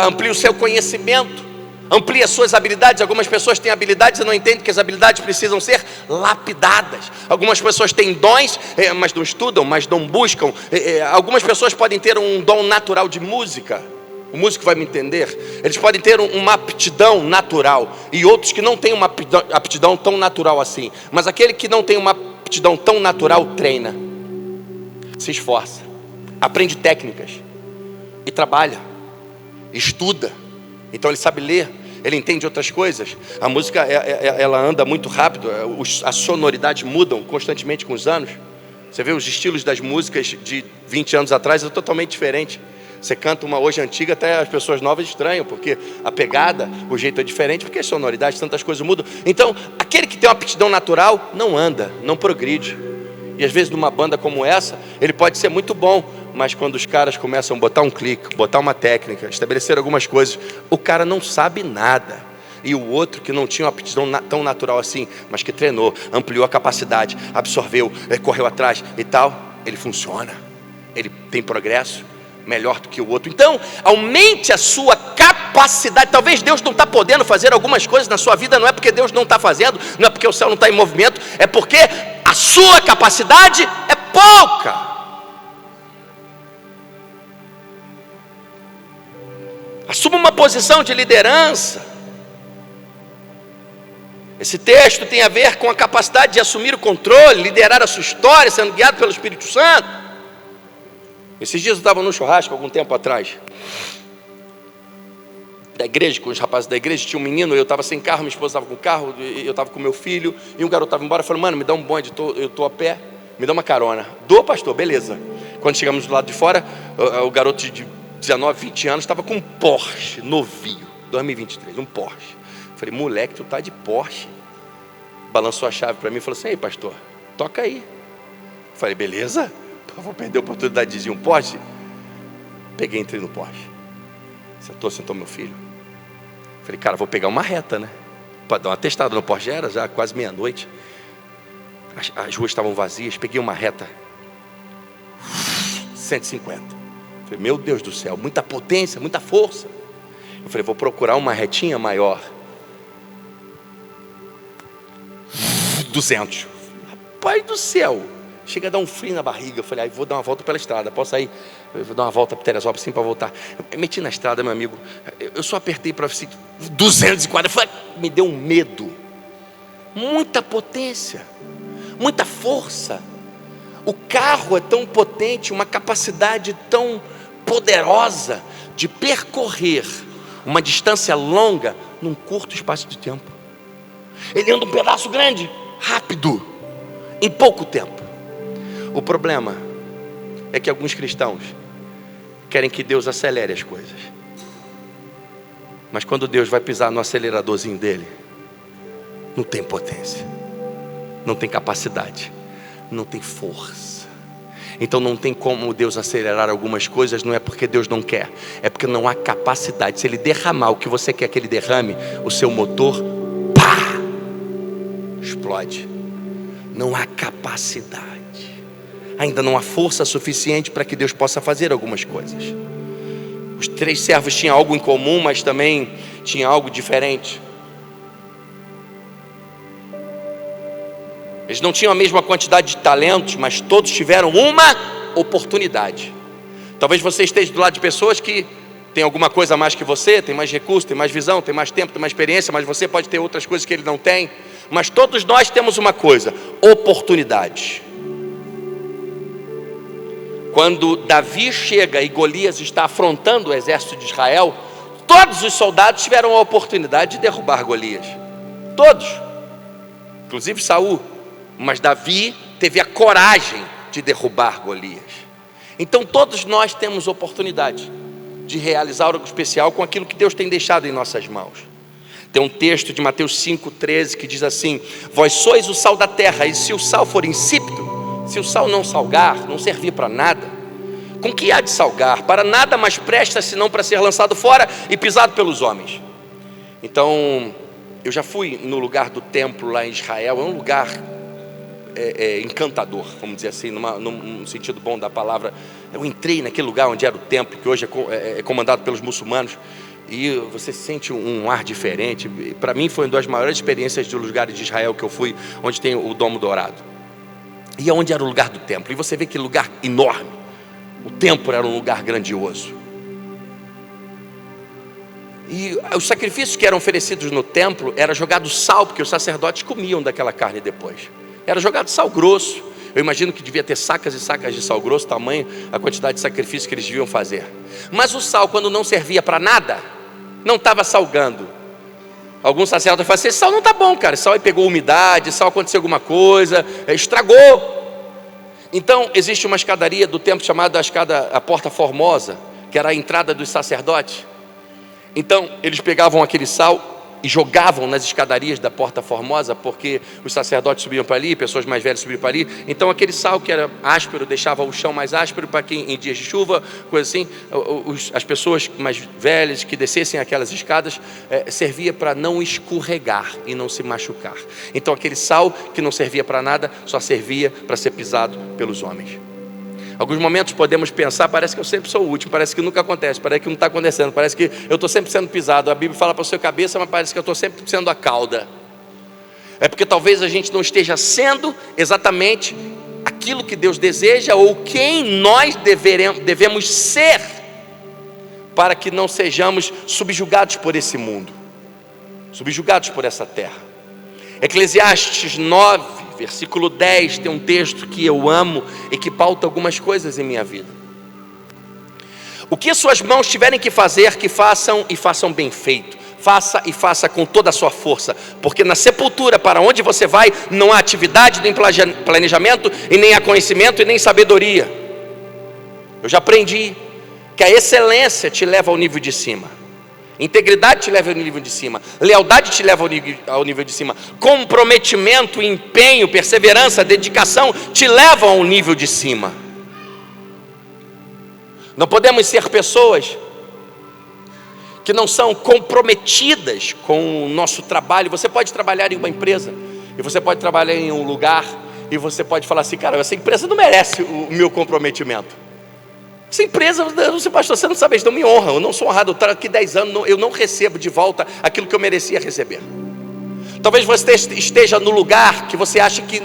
amplia o seu conhecimento, amplia as suas habilidades. Algumas pessoas têm habilidades e não entendem que as habilidades precisam ser lapidadas. Algumas pessoas têm dons, mas não estudam, mas não buscam. Algumas pessoas podem ter um dom natural de música, o músico vai me entender. Eles podem ter uma aptidão natural, e outros que não têm uma aptidão tão natural assim. Mas aquele que não tem uma aptidão tão natural, treina, se esforça, aprende técnicas, e trabalha, estuda. Então ele sabe ler, ele entende outras coisas. A música, ela anda muito rápido, as sonoridades mudam constantemente com os anos. Você vê os estilos das músicas de 20 anos atrás é totalmente diferente. Você canta uma hoje antiga, até as pessoas novas estranham, porque a pegada, o jeito é diferente, porque as sonoridades, tantas coisas mudam. Então, aquele que tem uma aptidão natural, não anda, não progride. E às vezes numa banda como essa, ele pode ser muito bom, mas quando os caras começam a botar um clique, botar uma técnica, estabelecer algumas coisas, o cara não sabe nada. E o outro que não tinha uma aptidão tão natural assim, mas que treinou, ampliou a capacidade, absorveu, correu atrás e tal, ele funciona, ele tem progresso melhor do que o outro. Então, aumente a sua capacidade. Talvez Deus não está podendo fazer algumas coisas na sua vida, não é porque Deus não está fazendo, não é porque o céu não está em movimento, é porque a sua capacidade é pouca. Assuma uma posição de liderança. Esse texto tem a ver com a capacidade de assumir o controle, liderar a sua história, sendo guiado pelo Espírito Santo. Esses dias eu estava num churrasco, algum tempo atrás, da igreja, com os rapazes da igreja, tinha um menino, eu estava sem carro, minha esposa estava com carro, eu estava com meu filho, e um garoto estava embora, eu falei, mano, me dá um bonde, eu estou a pé, me dá uma carona. Dou, pastor, beleza. Quando chegamos do lado de fora, o garoto de 19, 20 anos, estava com um Porsche, novinho, 2023, um Porsche. Eu falei, moleque, tu tá de Porsche. Balançou a chave para mim e falou assim, ei pastor, toca aí. Eu falei, beleza? Vou perder a oportunidade de dizer um Porsche. Peguei, entrei no Porsche. Sentou meu filho. Falei, cara, vou pegar uma reta, né? Para dar uma testada no Porsche, era já quase meia-noite. As ruas estavam vazias, peguei uma reta 150. Falei, meu Deus do céu, muita potência, muita força. Eu falei, vou procurar uma retinha maior. 200. Rapaz do céu, chega a dar um frio na barriga. Eu falei, vou dar uma volta pela estrada, posso sair? Eu vou dar uma volta para Teresópolis assim para voltar. Eu meti na estrada, meu amigo. Eu só apertei para 240. Me deu um medo. Muita potência, muita força. O carro é tão potente, uma capacidade tão poderosa de percorrer uma distância longa num curto espaço de tempo. Ele anda um pedaço grande, rápido, em pouco tempo. O problema é que alguns cristãos querem que Deus acelere as coisas, mas quando Deus vai pisar no aceleradorzinho dele, não tem potência, não tem capacidade, não tem força. Então não tem como Deus acelerar algumas coisas. Não é porque Deus não quer, é porque não há capacidade. Se Ele derramar o que você quer que Ele derrame, o seu motor, pá, explode. Não há capacidade, ainda não há força suficiente para que Deus possa fazer algumas coisas. Os 3 servos tinham algo em comum, mas também tinham algo diferente. Eles não tinham a mesma quantidade de talentos, mas todos tiveram uma oportunidade. Talvez você esteja do lado de pessoas que têm alguma coisa a mais que você, tem mais recursos, tem mais visão, tem mais tempo, tem mais experiência, mas você pode ter outras coisas que ele não tem. Mas todos nós temos uma coisa: oportunidade. Quando Davi chega e Golias está afrontando o exército de Israel, todos os soldados tiveram a oportunidade de derrubar Golias. Todos, inclusive Saul. Mas Davi teve a coragem de derrubar Golias. Então todos nós temos oportunidade de realizar algo especial com aquilo que Deus tem deixado em nossas mãos. Tem um texto de Mateus 5,13 que diz assim: vós sois o sal da terra, e se o sal for insípido, se o sal não salgar, não servir para nada, com que há de salgar? Para nada mais presta senão para ser lançado fora e pisado pelos homens. Então, eu já fui no lugar do templo lá em Israel. É um lugar encantador, vamos dizer assim, num sentido bom da palavra. Eu entrei naquele lugar onde era o templo, que hoje é comandado pelos muçulmanos, e você sente um ar diferente. Para mim foi uma das maiores experiências de lugares de Israel que eu fui, onde tem o Domo Dourado, e onde era o lugar do templo. E você vê que lugar enorme. O templo era um lugar grandioso, e os sacrifícios que eram oferecidos no templo era jogado sal, porque os sacerdotes comiam daquela carne depois. Era jogado sal grosso. Eu imagino que devia ter sacas e sacas de sal grosso, tamanho a quantidade de sacrifício que eles deviam fazer. Mas o sal, quando não servia para nada, não estava salgando, alguns sacerdotes falam assim: esse sal não está bom, cara, esse sal aí pegou umidade, esse sal aconteceu alguma coisa, estragou. Então existe uma escadaria do templo chamada a Porta Formosa, que era a entrada dos sacerdotes. Então eles pegavam aquele sal e jogavam nas escadarias da Porta Formosa, porque os sacerdotes subiam para ali, pessoas mais velhas subiam para ali. Então aquele sal que era áspero deixava o chão mais áspero para quem em dias de chuva, coisa assim, as pessoas mais velhas que descessem aquelas escadas, servia para não escorregar e não se machucar. Então aquele sal que não servia para nada, só servia para ser pisado pelos homens. Alguns momentos podemos pensar: parece que eu sempre sou o último, parece que nunca acontece, parece que não está acontecendo, parece que eu estou sempre sendo pisado. A Bíblia fala para a sua cabeça, mas parece que eu estou sempre sendo a cauda. É porque talvez a gente não esteja sendo exatamente aquilo que Deus deseja, ou quem nós devemos ser, para que não sejamos subjugados por esse mundo, subjugados por essa terra. Eclesiastes 9, versículo 10, tem um texto que eu amo e que pauta algumas coisas em minha vida. O que suas mãos tiverem que fazer, que façam, e façam bem feito. Faça e faça com toda a sua força, porque na sepultura para onde você vai, não há atividade, nem planejamento, e nem há conhecimento, e nem sabedoria. Eu já aprendi que a excelência te leva ao nível de cima, integridade te leva ao nível de cima, lealdade te leva ao nível de cima, comprometimento, empenho, perseverança, dedicação te levam ao nível de cima. Não podemos ser pessoas que não são comprometidas com o nosso trabalho. Você pode trabalhar em uma empresa, e você pode trabalhar em um lugar, e você pode falar assim: cara, essa empresa não merece o meu comprometimento. Essa empresa, você, pastor, você não sabe, eles não me honram, eu não sou honrado, eu estou aqui 10 anos, eu não recebo de volta aquilo que eu merecia receber. Talvez você esteja no lugar que você acha que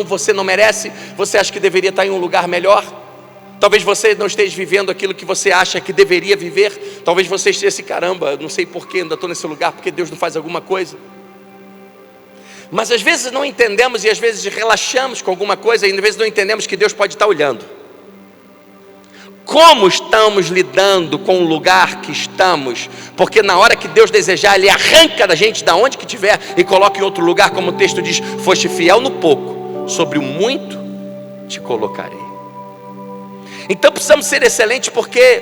você não merece, você acha que deveria estar em um lugar melhor. Talvez você não esteja vivendo aquilo que você acha que deveria viver. Talvez você esteja assim: caramba, não sei porquê, ainda estou nesse lugar, porque Deus não faz alguma coisa. Mas às vezes não entendemos, e às vezes relaxamos com alguma coisa, e às vezes não entendemos que Deus pode estar olhando. Como estamos lidando com o lugar que estamos? Porque na hora que Deus desejar, Ele arranca da gente da onde que tiver e coloca em outro lugar, como o texto diz: foste fiel no pouco, sobre o muito te colocarei. Então precisamos ser excelentes, porque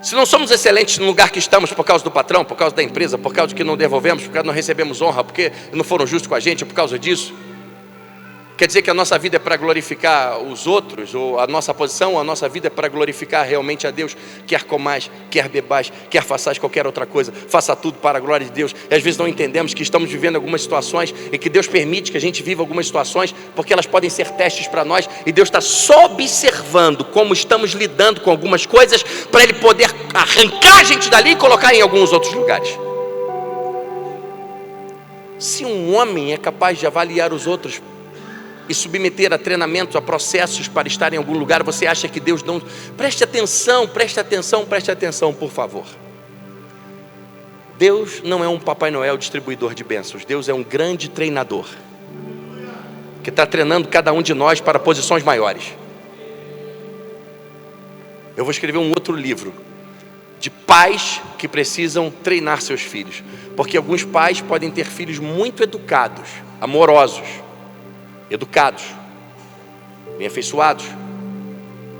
se não somos excelentes no lugar que estamos por causa do patrão, por causa da empresa, por causa de que não devolvemos, por causa de não recebemos honra, porque não foram justos com a gente, por causa disso, quer dizer que a nossa vida é para glorificar os outros, ou a nossa posição, a nossa vida é para glorificar realmente a Deus. Quer comais, quer bebais, quer façais qualquer outra coisa, faça tudo para a glória de Deus. E às vezes não entendemos que estamos vivendo algumas situações, e que Deus permite que a gente viva algumas situações, porque elas podem ser testes para nós, e Deus está só observando como estamos lidando com algumas coisas, para Ele poder arrancar a gente dali e colocar em alguns outros lugares. Se um homem é capaz de avaliar os outros e submeter a treinamentos, a processos para estar em algum lugar, você acha que Deus não... Preste atenção, por favor. Deus não é um Papai Noel distribuidor de bênçãos. Deus é um grande treinador, que está treinando cada um de nós para posições maiores. Eu vou escrever um outro livro de pais que precisam treinar seus filhos, porque alguns pais podem ter filhos muito educados, amorosos, educados, bem afeiçoados,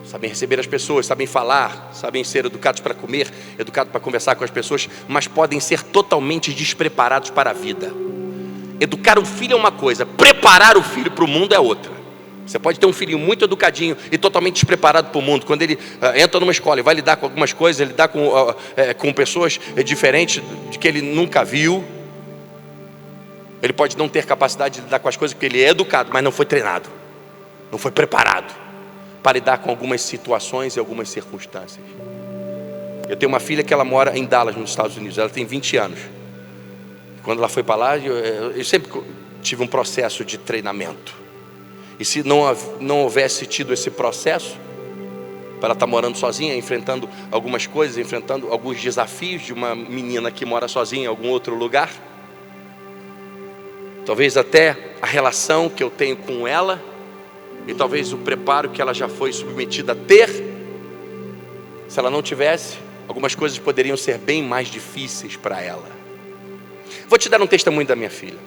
sabem receber as pessoas, sabem falar, sabem ser educados para comer, educados para conversar com as pessoas, mas podem ser totalmente despreparados para a vida. Educar um filho é uma coisa, preparar o filho para o mundo é outra. Você pode ter um filhinho muito educadinho e totalmente despreparado para o mundo. Quando ele entra numa escola e vai lidar com algumas coisas, lidar com pessoas diferentes de que ele nunca viu, ele pode não ter capacidade de lidar com as coisas, porque ele é educado, mas não foi treinado, não foi preparado para lidar com algumas situações e algumas circunstâncias. Eu tenho uma filha que ela mora em Dallas, nos Estados Unidos. Ela tem 20 anos. Quando ela foi para lá, eu sempre tive um processo de treinamento. E se não houvesse tido esse processo, para ela estar morando sozinha, enfrentando algumas coisas, enfrentando alguns desafios de uma menina que mora sozinha em algum outro lugar, talvez até a relação que eu tenho com ela, e talvez o preparo que ela já foi submetida a ter, se ela não tivesse, algumas coisas poderiam ser bem mais difíceis para ela. Vou te dar um testemunho da minha filha.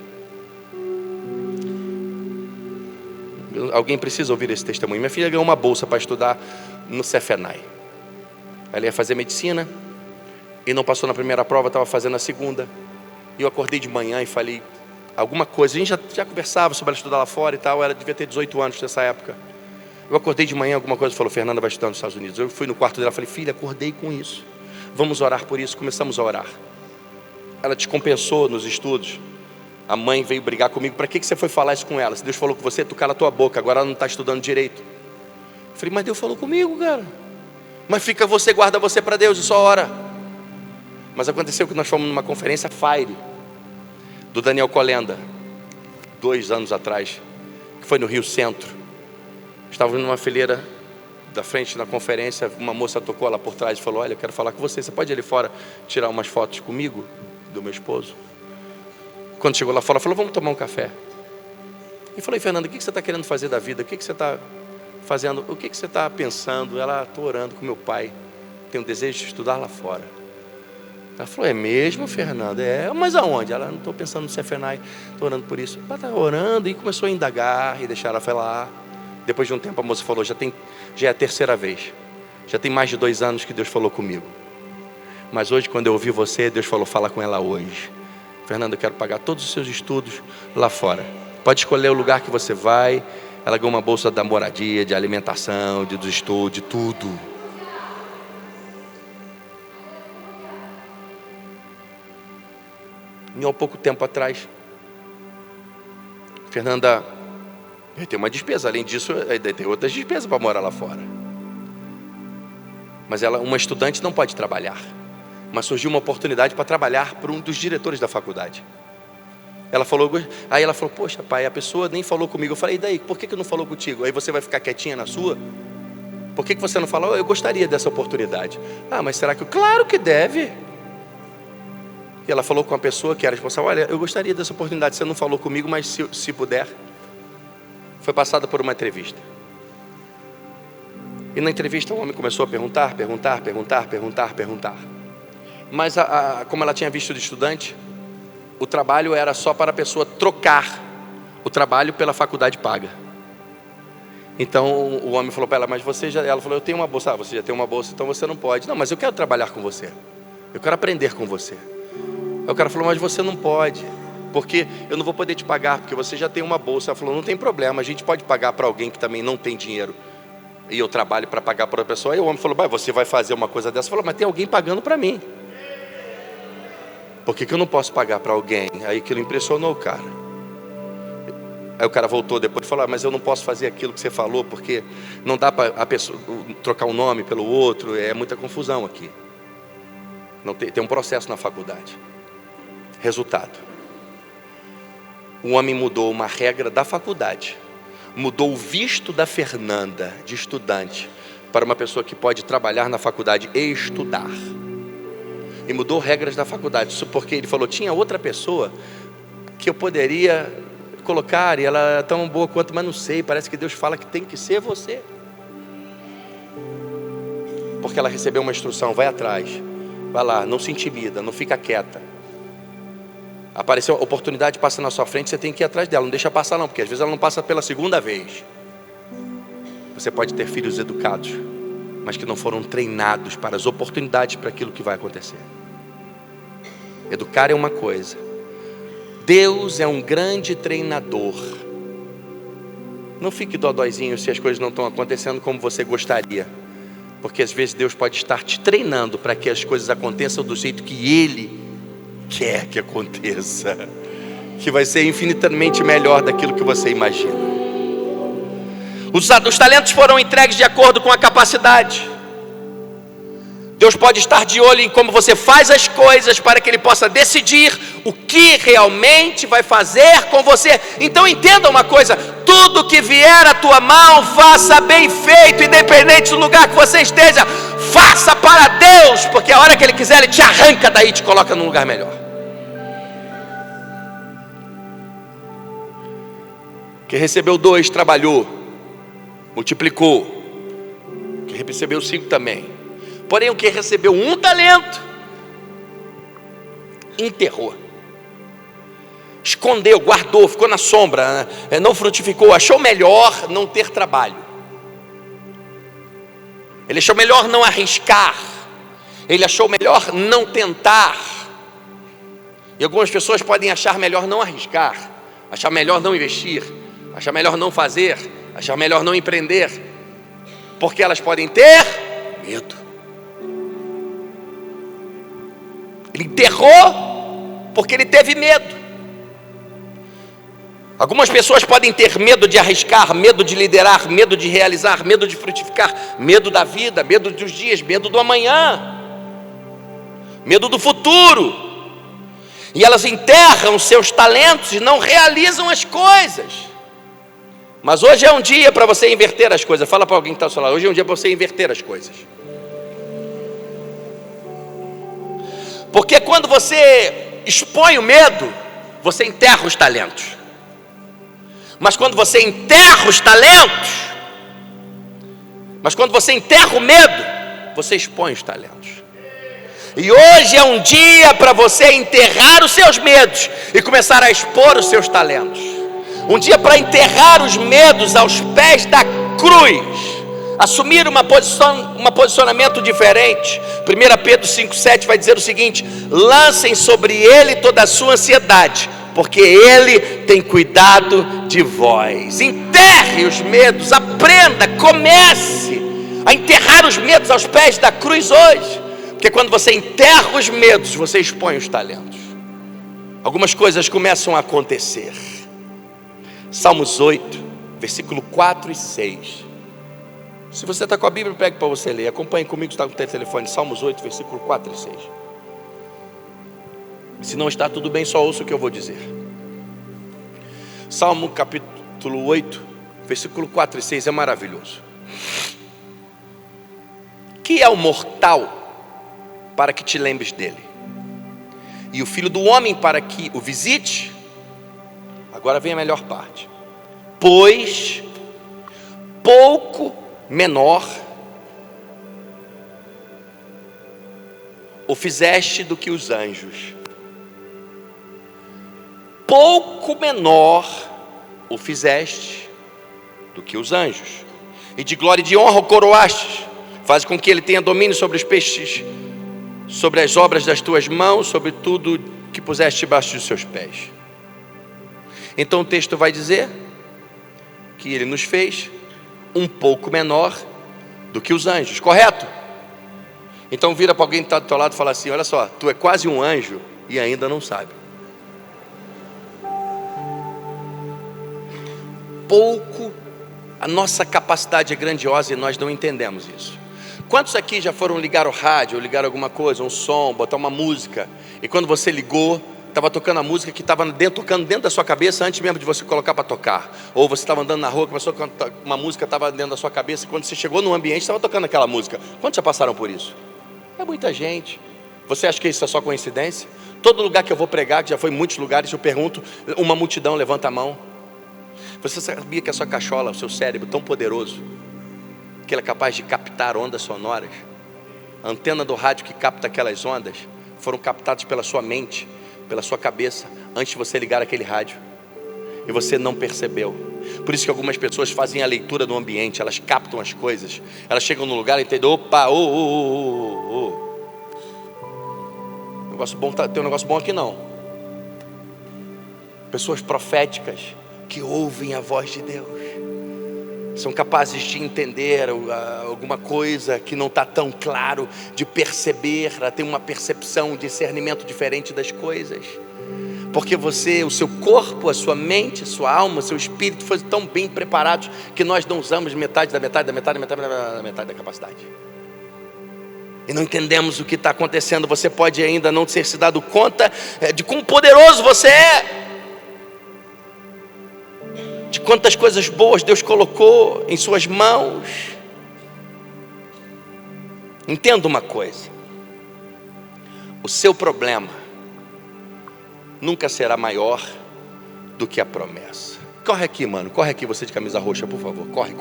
Alguém precisa ouvir esse testemunho. Minha filha ganhou uma bolsa para estudar no Cefenai. Ela ia fazer medicina e não passou na primeira prova, estava fazendo a segunda. E eu acordei de manhã e falei alguma coisa. A gente já conversava sobre ela estudar lá fora e tal. Ela devia ter 18 anos nessa época. Eu acordei de manhã, alguma coisa, falou: Fernanda vai estudar nos Estados Unidos. Eu fui no quarto dela e falei: filha, acordei com isso. Vamos orar por isso. Começamos a orar. Ela descompensou nos estudos. A mãe veio brigar comigo: para que você foi falar isso com ela? Se Deus falou com você, tu cala a tua boca, agora ela não está estudando direito. Eu falei: mas Deus falou comigo, cara. Mas fica você, guarda você para Deus e só ora. Mas aconteceu que nós fomos numa conferência Fire, do Daniel Colenda, 2 anos atrás, que foi no Rio Centro. Estávamos numa fileira da frente na conferência, uma moça tocou lá por trás e falou: olha, eu quero falar com você pode ir ali fora tirar umas fotos comigo, do meu esposo? Quando chegou lá fora, falou: vamos tomar um café. E falei: Fernanda, o que você está querendo fazer da vida? O que você está fazendo? O que você está pensando? Ela: estou orando com meu pai, tenho um desejo de estudar lá fora. Ela falou: é mesmo, Fernanda? É, mas aonde? Ela: não estou pensando no Cefenai, estou orando por isso. Ela está orando e começou a indagar e deixar ela falar. Depois de um tempo a moça falou: já é a 3ª vez, já tem mais de 2 anos que Deus falou comigo, mas hoje quando eu ouvi você, Deus falou: fala com ela hoje. Fernanda, eu quero pagar todos os seus estudos lá fora, pode escolher o lugar que você vai. Ela ganhou uma bolsa da moradia, de alimentação, dos estudos, de tudo. E há pouco tempo atrás, Fernanda tem uma despesa, além disso tem outras despesas para morar lá fora. Mas uma estudante não pode trabalhar. Mas surgiu uma oportunidade para trabalhar para um dos diretores da faculdade. Aí ela falou: poxa pai, a pessoa nem falou comigo. Eu falei: e daí, por que não falou contigo? Aí você vai ficar quietinha na sua? Por que você não falou? Eu gostaria dessa oportunidade. Ah, mas será que... Claro que deve. E ela falou com a pessoa que era responsável: olha, eu gostaria dessa oportunidade, você não falou comigo, mas se puder. Foi passada por uma entrevista. E na entrevista o homem começou a perguntar. Mas como ela tinha visto de estudante, o trabalho era só para a pessoa trocar o trabalho pela faculdade paga. Então o homem falou para ela: mas ela falou: eu tenho uma bolsa. Você já tem uma bolsa, então você não pode. Não, mas eu quero trabalhar com você, eu quero aprender com você. Aí o cara falou: mas você não pode, porque eu não vou poder te pagar, porque você já tem uma bolsa. Ela falou: não tem problema, a gente pode pagar para alguém que também não tem dinheiro, e eu trabalho para pagar para outra pessoa. Aí o homem falou: você vai fazer uma coisa dessa? Falou: mas tem alguém pagando para mim, por que eu não posso pagar para alguém? Aí aquilo impressionou o cara. Aí o cara voltou depois e falou: mas eu não posso fazer aquilo que você falou, porque não dá para a pessoa trocar um nome pelo outro, é muita confusão aqui. Não tem um processo na faculdade. Resultado: o homem mudou uma regra da faculdade, mudou o visto da Fernanda de estudante para uma pessoa que pode trabalhar na faculdade e estudar. E mudou regras da faculdade. Isso porque ele falou: tinha outra pessoa que eu poderia colocar, e ela é tão boa quanto, mas não sei, parece que Deus fala que tem que ser você. Porque ela recebeu uma instrução: vai atrás, vai lá, não se intimida, não fica quieta. Apareceu a oportunidade, passa na sua frente, você tem que ir atrás dela, não deixa passar não, porque às vezes ela não passa pela 2ª vez. Você pode ter filhos educados, mas que não foram treinados para as oportunidades, para aquilo que vai acontecer. Educar é uma coisa, Deus é um grande treinador. Não fique dodóizinho se as coisas não estão acontecendo como você gostaria, porque às vezes Deus pode estar te treinando para que as coisas aconteçam do jeito que Ele quer que aconteça, que vai ser infinitamente melhor daquilo que você imagina. Os talentos foram entregues de acordo com a capacidade. Deus pode estar de olho em como você faz as coisas, para que Ele possa decidir o que realmente vai fazer com você. Então entenda uma coisa: tudo que vier à tua mão, faça bem feito, independente do lugar que você esteja. Faça para Deus, porque a hora que Ele quiser, Ele te arranca daí e te coloca num lugar melhor. Quem recebeu 2 trabalhou, multiplicou. Quem recebeu 5 também. Porém o que recebeu 1 talento, enterrou. escondeu, guardou, ficou na sombra, não frutificou, achou melhor não ter trabalho. Ele achou melhor não arriscar. Ele achou melhor não tentar. E algumas pessoas podem achar melhor não arriscar, achar melhor não investir, achar melhor não fazer, achar melhor não empreender, porque elas podem ter medo. Ele enterrou porque ele teve medo. Algumas pessoas podem ter medo de arriscar, medo de liderar, medo de realizar, medo de frutificar, medo da vida, medo dos dias, medo do amanhã, medo do futuro. E elas enterram seus talentos e não realizam as coisas. Mas hoje é um dia para você inverter as coisas. Fala para alguém que está ao seu lado, hoje é um dia para você inverter as coisas. Porque quando você expõe o medo, você enterra os talentos. Mas quando você enterra os talentos, mas quando você enterra o medo, você expõe os talentos. E hoje é um dia para você enterrar os seus medos e começar a expor os seus talentos. Um dia para enterrar os medos aos pés da cruz, assumir um posicionamento diferente. 1 Pedro 5,7 vai dizer o seguinte: lancem sobre ele toda a sua ansiedade, porque ele tem cuidado de vós. Enterre os medos, aprenda, comece a enterrar os medos aos pés da cruz hoje. Porque quando você enterra os medos, você expõe os talentos. Algumas coisas começam a acontecer. Salmos 8, versículo 4 e 6. Se você está com a Bíblia, pegue para você ler. Acompanhe comigo, está com o telefone. Salmos 8, versículo 4 e 6. Se não está tudo bem, só ouça o que eu vou dizer. Salmo capítulo 8, versículo 4 e 6 é maravilhoso. Que é o mortal para que te lembres dele, e o filho do homem para que o visite? Agora vem a melhor parte. Pois pouco menor o fizeste do que os anjos. Pouco menor o fizeste do que os anjos, e de glória e de honra o coroastes. Faz com que ele tenha domínio sobre os peixes, sobre as obras das tuas mãos, sobre tudo que puseste debaixo dos seus pés. Então o texto vai dizer que ele nos fez um pouco menor do que os anjos, correto? Então vira para alguém que está do teu lado e fala assim: olha só, tu é quase um anjo e ainda não sabe. Pouco, a nossa capacidade é grandiosa e nós não entendemos isso. Quantos aqui já foram ligar o rádio, ou ligar alguma coisa, um som, botar uma música, e quando você ligou, estava tocando a música que estava tocando dentro da sua cabeça antes mesmo de você colocar para tocar? Ou você estava andando na rua, começou a cantar, uma música estava dentro da sua cabeça, e quando você chegou no ambiente, estava tocando aquela música. Quantos já passaram por isso? É muita gente. Você acha que isso é só coincidência? Todo lugar que eu vou pregar, que já foi em muitos lugares, eu pergunto, uma multidão levanta a mão. Você sabia que a sua cachola, o seu cérebro tão poderoso, que ele é capaz de captar ondas sonoras? A antena do rádio que capta aquelas ondas foram captadas pela sua mente, pela sua cabeça, antes de você ligar aquele rádio, e você não percebeu. Por isso que algumas pessoas fazem a leitura do ambiente, elas captam as coisas, elas chegam no lugar e entendem: opa, negócio bom, tem um negócio bom aqui não. Pessoas proféticas que ouvem a voz de Deus são capazes de entender alguma coisa que não está tão claro, de perceber, ela tem uma percepção, um discernimento diferente das coisas, porque você, o seu corpo, a sua mente, a sua alma, o seu espírito foram tão bem preparados que nós não usamos metade da capacidade, e não entendemos o que está acontecendo. Você pode ainda não ter se dado conta de quão poderoso você é, de quantas coisas boas Deus colocou em suas mãos. Entenda uma coisa: o seu problema nunca será maior do que a promessa. Corre aqui, mano, corre aqui, você de camisa roxa, por favor. Corre.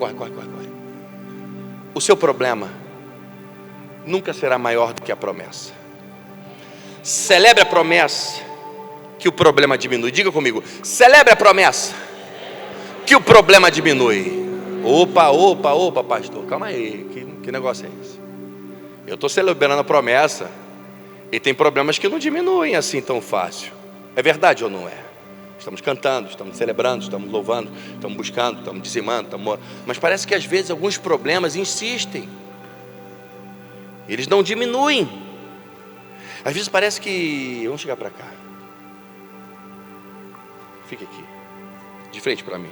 O seu problema nunca será maior do que a promessa. Celebre a promessa, que o problema diminui. Diga comigo, celebre a promessa que o problema diminui. Opa, pastor, calma aí, que negócio é esse? Eu estou celebrando a promessa e tem problemas que não diminuem assim tão fácil. É verdade ou não é? Estamos cantando, estamos celebrando, estamos louvando, estamos buscando, estamos dizimando, mas parece que às vezes alguns problemas insistem. Eles não diminuem. Às vezes parece que... Vamos chegar para cá. Fique aqui, de frente para mim.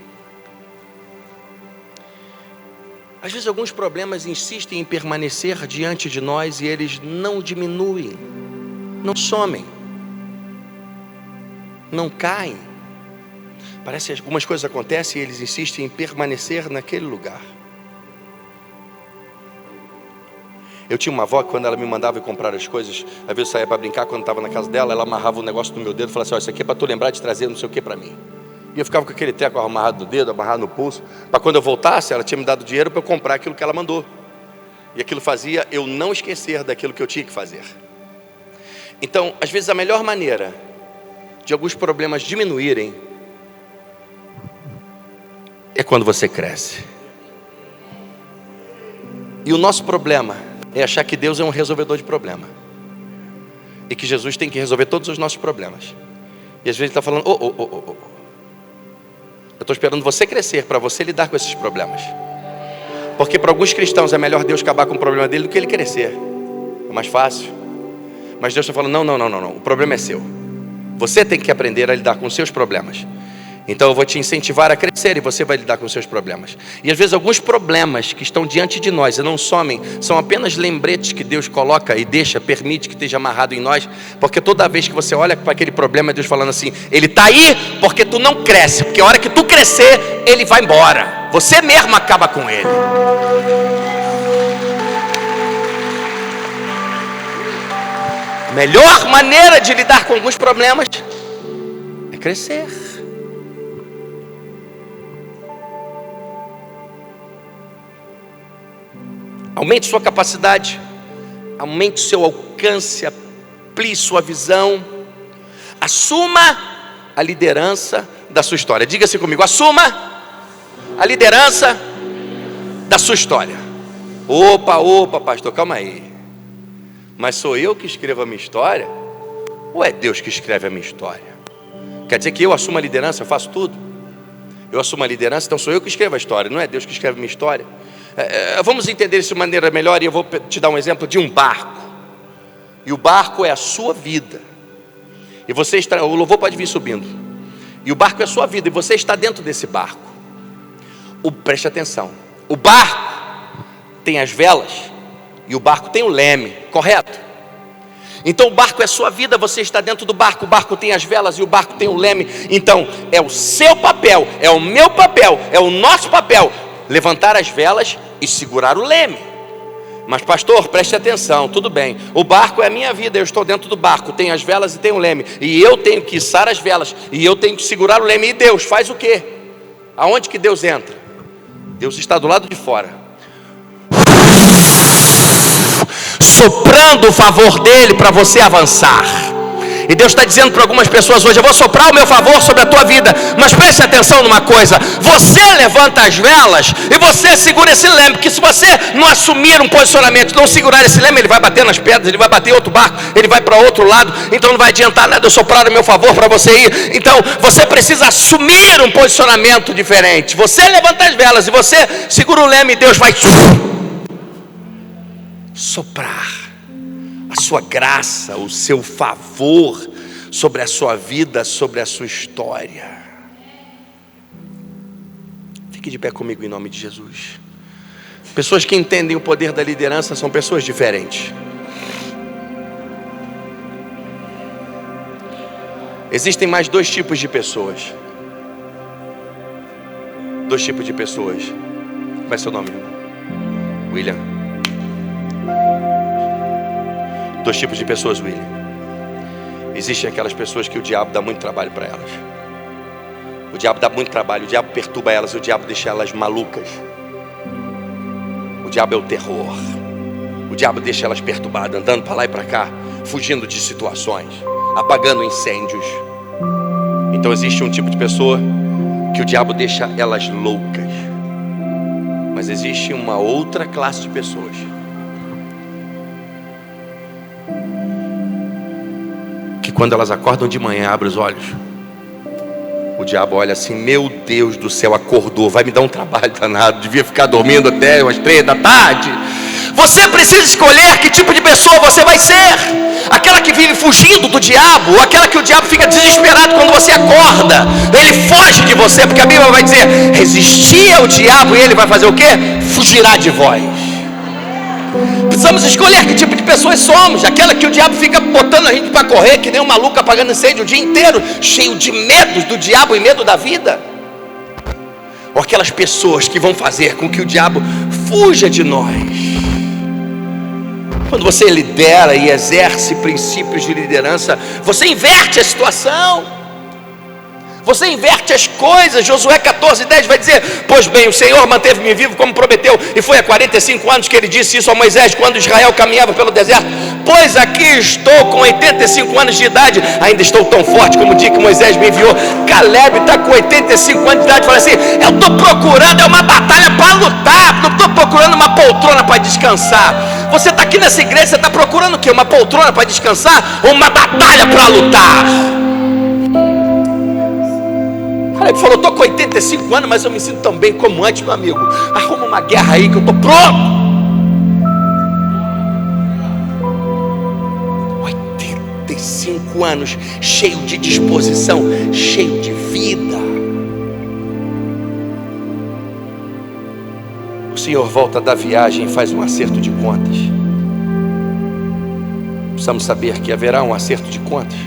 Às vezes alguns problemas insistem em permanecer diante de nós e eles não diminuem, não somem, não caem. Parece que algumas coisas acontecem e eles insistem em permanecer naquele lugar. Eu tinha uma avó que quando ela me mandava ir comprar as coisas, às vezes eu saía para brincar, quando estava na casa dela, ela amarrava um negócio no meu dedo e falava assim, isso aqui é para tu lembrar de trazer não sei o que para mim. E eu ficava com aquele treco amarrado no dedo, amarrado no pulso, para quando eu voltasse, ela tinha me dado dinheiro para eu comprar aquilo que ela mandou. E aquilo fazia eu não esquecer daquilo que eu tinha que fazer. Então, às vezes a melhor maneira de alguns problemas diminuírem é quando você cresce. E o nosso problema é achar que Deus é um resolvedor de problema e que Jesus tem que resolver todos os nossos problemas. E às vezes Ele está falando, eu estou esperando você crescer para você lidar com esses problemas. Porque para alguns cristãos é melhor Deus acabar com o problema dele do que ele crescer. É mais fácil. Mas Deus está falando, não, o problema é seu. Você tem que aprender a lidar com os seus problemas. Então eu vou te incentivar a crescer e você vai lidar com os seus problemas. E às vezes alguns problemas que estão diante de nós e não somem, são apenas lembretes que Deus coloca e permite que esteja amarrado em nós. Porque toda vez que você olha para aquele problema, é Deus falando assim, ele está aí porque tu não cresce. Porque a hora que tu crescer, ele vai embora. Você mesmo acaba com ele. Melhor maneira de lidar com alguns problemas é crescer. Aumente sua capacidade, aumente seu alcance, amplie sua visão, assuma a liderança da sua história. Diga-se comigo, assuma a liderança da sua história. Opa, pastor, calma aí. Mas sou eu que escrevo a minha história? Ou é Deus que escreve a minha história? Quer dizer que eu assumo a liderança, eu faço tudo? Eu assumo a liderança, então sou eu que escrevo a história, não é Deus que escreve a minha história? Vamos entender isso de maneira melhor e eu vou te dar um exemplo de um barco. E o barco é a sua vida. E você está, o louvor pode vir subindo. E o barco é a sua vida e você está dentro desse barco. Preste atenção. O barco tem as velas e o barco tem o leme, correto? Então o barco é a sua vida, você está dentro do barco. O barco tem as velas e o barco tem o leme. Então é o seu papel, é o meu papel, é o nosso papel levantar as velas e segurar o leme. Mas pastor, preste atenção, tudo bem, o barco é a minha vida, eu estou dentro do barco, tem as velas e tem o leme, e eu tenho que içar as velas, e eu tenho que segurar o leme. E Deus faz o quê? Aonde que Deus entra? Deus está do lado de fora, soprando o favor dele para você avançar. E Deus está dizendo para algumas pessoas hoje, eu vou soprar o meu favor sobre a tua vida, mas preste atenção numa coisa, você levanta as velas e você segura esse leme, porque se você não assumir um posicionamento, não segurar esse leme, ele vai bater nas pedras, ele vai bater em outro barco, ele vai para outro lado, então não vai adiantar nada eu soprar o meu favor para você ir. Então você precisa assumir um posicionamento diferente. Você levanta as velas e você segura o leme e Deus vai soprar a sua graça, o seu favor sobre a sua vida, sobre a sua história. Fique de pé comigo em nome de Jesus. Pessoas que entendem o poder da liderança são pessoas diferentes. Existem mais dois tipos de pessoas. Dois tipos de pessoas. Qual é seu nome, irmão? William. Dois tipos de pessoas, William. Existem aquelas pessoas que o diabo dá muito trabalho para elas. O diabo dá muito trabalho, o diabo perturba elas, o diabo deixa elas malucas. O diabo é o terror. O diabo deixa elas perturbadas, andando para lá e para cá, fugindo de situações, apagando incêndios. Então existe um tipo de pessoa que o diabo deixa elas loucas. Mas existe uma outra classe de pessoas que quando elas acordam de manhã, abrem os olhos, o diabo olha assim: meu Deus do céu, acordou, vai me dar um trabalho danado, devia ficar dormindo até umas 3 da tarde. Você precisa escolher que tipo de pessoa você vai ser. Aquela que vive fugindo do diabo, ou aquela que o diabo fica desesperado quando você acorda, ele foge de você, porque a Bíblia vai dizer: resistir ao diabo e ele vai fazer o quê? Fugirá de vós. Precisamos escolher que tipo de pessoas somos. Aquela que o diabo fica botando a gente para correr que nem um maluco apagando incêndio o dia inteiro, cheio de medos do diabo e medo da vida. Ou aquelas pessoas que vão fazer com que o diabo fuja de nós. Quando você lidera e exerce princípios de liderança, você inverte a situação, você inverte as coisas. Josué 14:10 vai dizer: pois bem, o Senhor manteve-me vivo como prometeu, e foi há 45 anos que ele disse isso a Moisés, quando Israel caminhava pelo deserto. Pois aqui estou com 85 anos de idade, ainda estou tão forte como o dia que Moisés me enviou. Caleb está com 85 anos de idade, fala assim: eu estou procurando uma batalha para lutar, não estou procurando uma poltrona para descansar. Você está aqui nessa igreja, você está procurando o quê? Uma poltrona para descansar ou uma batalha para lutar? Ele falou: estou com 85 anos, mas eu me sinto tão bem como antes, meu amigo. Arruma uma guerra aí que eu estou pronto. 85 anos, cheio de disposição, cheio de vida. O Senhor volta da viagem e faz um acerto de contas. Precisamos saber que haverá um acerto de contas.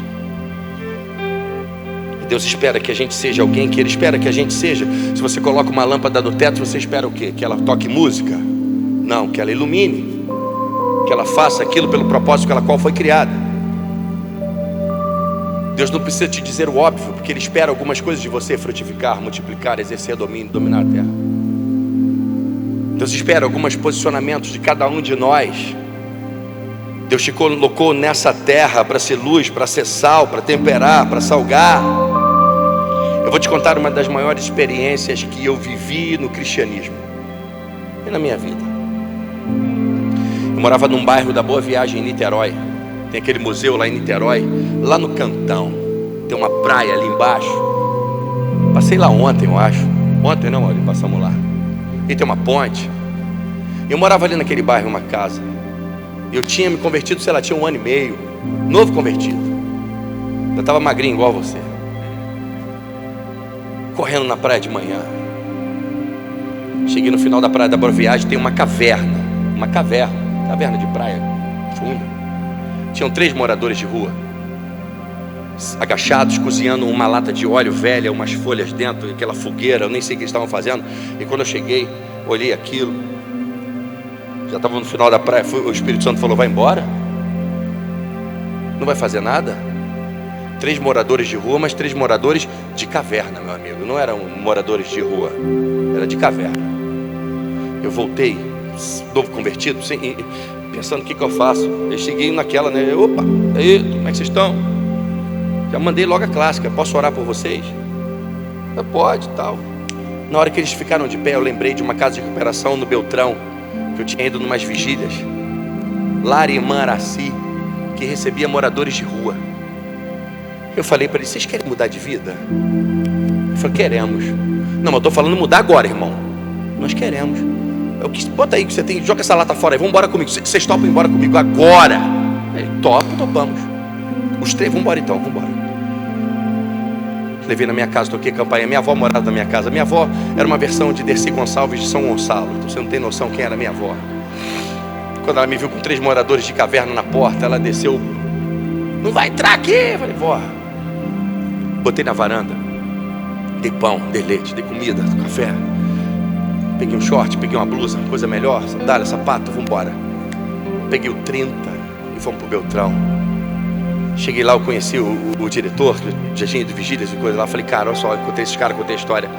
Deus espera que a gente seja alguém que Ele espera que a gente seja. Se você coloca uma lâmpada no teto, você espera o quê? Que ela toque música? Não, que ela ilumine, que ela faça aquilo pelo propósito pela qual foi criada. Deus não precisa te dizer o óbvio, porque Ele espera algumas coisas de você: frutificar, multiplicar, exercer domínio, dominar a terra. Deus espera alguns posicionamentos de cada um de nós. Deus te colocou nessa terra para ser luz, para ser sal, para temperar, para salgar. Eu vou te contar uma das maiores experiências que eu vivi no cristianismo e na minha vida. Eu morava num bairro da Boa Viagem, em Niterói. Tem aquele museu lá em Niterói, lá no Cantão. Tem uma praia ali embaixo. Passei lá ontem, eu acho. Ontem não, olha, passamos lá. E tem uma ponte. Eu morava ali naquele bairro, uma casa. Eu tinha me convertido, sei lá, tinha 1 ano e meio. Novo convertido. Eu estava magrinho igual você. Correndo na praia de manhã. Cheguei no final da praia da Boa Viagem, tem uma caverna. Uma caverna de praia funda. Tinham 3 moradores de rua, agachados, cozinhando uma lata de óleo velha, umas folhas dentro, aquela fogueira, eu nem sei o que eles estavam fazendo. E quando eu cheguei, olhei aquilo, já estava no final da praia. O Espírito Santo falou: vai embora, não vai fazer nada. 3 moradores de rua, mas 3 moradores de caverna, meu amigo. Não eram moradores de rua, era de caverna. Eu voltei, novo convertido, pensando o que eu faço. Eu cheguei naquela, né? Opa, aí, como é que vocês estão? Já mandei logo a clássica: posso orar por vocês? Pode, tal. Na hora que eles ficaram de pé, eu lembrei de uma casa de recuperação no Beltrão, que eu tinha ido numas vigílias, Larimã Araci, que recebia moradores de rua. Eu falei para eles: vocês querem mudar de vida? Eu falei: queremos. Não, mas eu estou falando mudar agora, irmão. Nós queremos. Eu quis, bota aí que você tem, joga essa lata fora aí, vamos embora comigo. Vocês topam ir embora comigo agora? Ele: topamos. Os 3, vamos embora então, vamos embora. Levei na minha casa, toquei campainha. Minha avó morava na minha casa. Minha avó era uma versão de Dercy Gonçalves de São Gonçalo. Então você não tem noção quem era minha avó. Quando ela me viu com 3 moradores de caverna na porta, ela desceu: não vai entrar aqui. Eu falei: vó. Botei na varanda, dei pão, dei leite, dei comida, café. Peguei um short, peguei uma blusa, coisa melhor, sandália, sapato, vamos embora. Peguei o 30 e fomos pro Beltrão. Cheguei lá, eu conheci o diretor, que já tinha de vigílias e coisa lá. Falei: cara, olha só, eu contei esses caras, contei a história.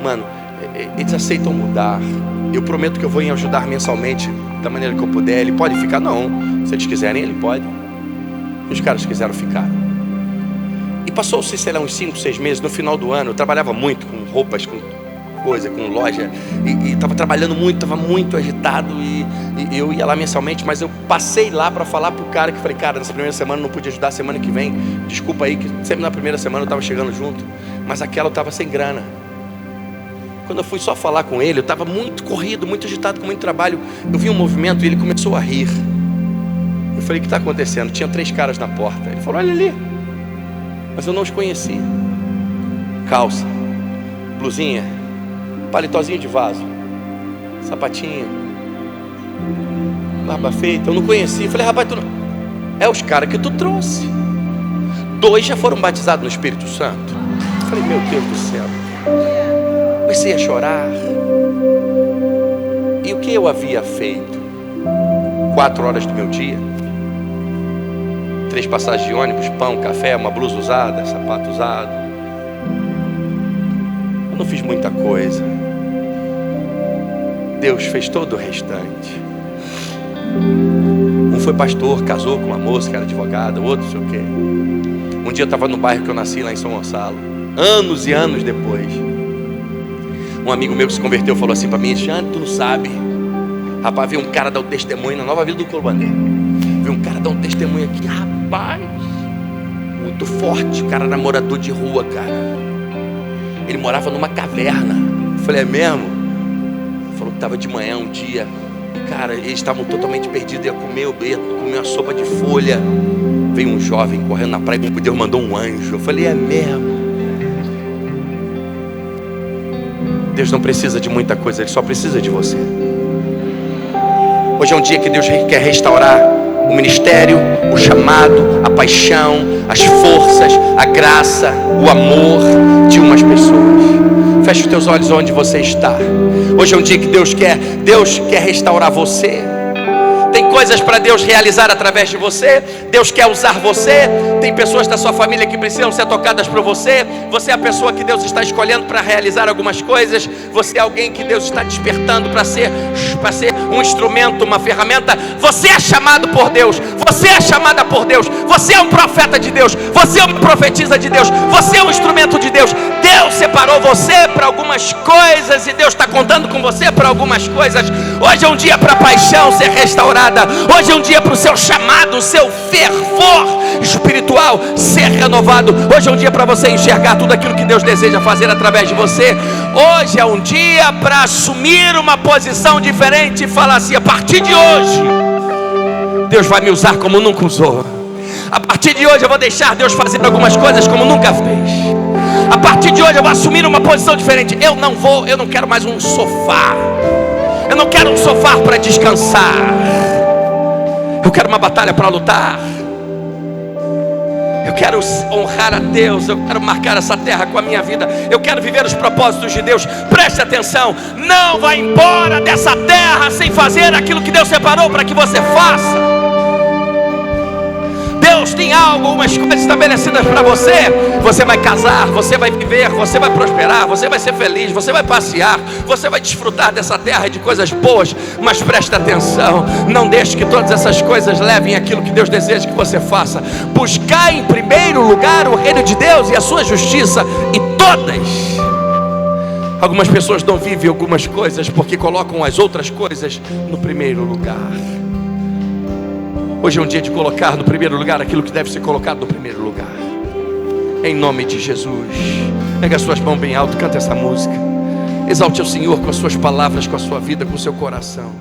Mano, eles aceitam mudar. Eu prometo que eu vou ajudar mensalmente, da maneira que eu puder. Ele pode ficar? Não. Se eles quiserem, ele pode. E os caras quiseram ficar. E passou-se, sei lá, uns 5, 6 meses. No final do ano, eu trabalhava muito com roupas, com coisa, com loja, e estava trabalhando muito, estava muito agitado, e eu ia lá mensalmente, mas eu passei lá para falar pro cara, que falei, cara, nessa primeira semana eu não pude ajudar, semana que vem, desculpa aí, que sempre na primeira semana eu estava chegando junto, mas aquela eu estava sem grana. Quando eu fui só falar com ele, eu estava muito corrido, muito agitado, com muito trabalho, eu vi um movimento e ele começou a rir. Eu falei, o que está acontecendo? Tinha 3 caras na porta. Ele falou, olha ali. Mas eu não os conhecia. Calça, blusinha, paletózinho de vaso, sapatinho, barba feita, eu não conhecia. Falei, rapaz, tu não... É os caras que tu trouxe. 2 já foram batizados no Espírito Santo. Falei, meu Deus do céu. Comecei a chorar. E o que eu havia feito? 4 horas do meu dia, 3 passagens de ônibus, pão, café, uma blusa usada, sapato usado. Eu não fiz muita coisa. Deus fez todo o restante. Um foi pastor, casou com uma moça que era advogada, o outro não sei o quê. Um dia eu estava no bairro que eu nasci, lá em São Gonçalo, anos e anos depois. Um amigo meu que se converteu falou assim para mim, Xande, tu não sabe, rapaz, veio um cara dar um testemunho na Nova Vila do Corubandê. Veio um cara dar um testemunho aqui, rapaz, muito forte. O cara era morador de rua, cara. Ele morava numa caverna. Eu falei, é mesmo? Falou que estava de manhã um dia, cara, eles estavam totalmente perdidos, ia comer uma sopa de folha. Veio um jovem correndo na praia, como Deus mandou um anjo. Eu falei, é mesmo? Deus não precisa de muita coisa, Ele só precisa de você. Hoje é um dia que Deus quer restaurar o ministério, o chamado, a paixão, as forças, a graça, o amor de umas pessoas. Feche os teus olhos onde você está. Hoje é um dia que Deus quer restaurar você. Tem coisas para Deus realizar através de você. Deus quer usar você. Tem pessoas da sua família que precisam ser tocadas por você. Você é a pessoa que Deus está escolhendo para realizar algumas coisas. Você é alguém que Deus está despertando para ser um instrumento, uma ferramenta. Você é chamado por Deus. Você é chamada por Deus. Você é um profeta de Deus. Você é uma profetisa de Deus. Você é um instrumento de Deus. Deus separou você para algumas coisas e Deus está contando com você para algumas coisas. Hoje é um dia para a paixão ser restaurada. Hoje é um dia para o seu chamado, o seu fervor espiritual ser renovado. Hoje é um dia para você enxergar tudo aquilo que Deus deseja fazer através de você. Hoje é um dia para assumir uma posição diferente e falar assim, a partir de hoje Deus vai me usar como nunca usou. A partir de hoje eu vou deixar Deus fazer algumas coisas como nunca fez. A partir de hoje eu vou assumir uma posição diferente. Eu não quero mais um sofá. Eu não quero um sofá para descansar. Eu quero uma batalha para lutar. Eu quero honrar a Deus. Eu quero marcar essa terra com a minha vida. Eu quero viver os propósitos de Deus. Preste atenção. Não vá embora dessa terra sem fazer aquilo que Deus separou para que você faça. Deus tem algo, umas coisas estabelecidas para você. Você vai casar, você vai viver, você vai prosperar, você vai ser feliz, você vai passear, você vai desfrutar dessa terra de coisas boas. Mas preste atenção, não deixe que todas essas coisas levem aquilo que Deus deseja que você faça. Buscar em primeiro lugar o reino de Deus e a sua justiça, e algumas pessoas não vivem algumas coisas porque colocam as outras coisas no primeiro lugar. Hoje é um dia de colocar no primeiro lugar aquilo que deve ser colocado no primeiro lugar. Em nome de Jesus. Pega as suas mãos bem alto, canta essa música. Exalte o Senhor com as suas palavras, com a sua vida, com o seu coração.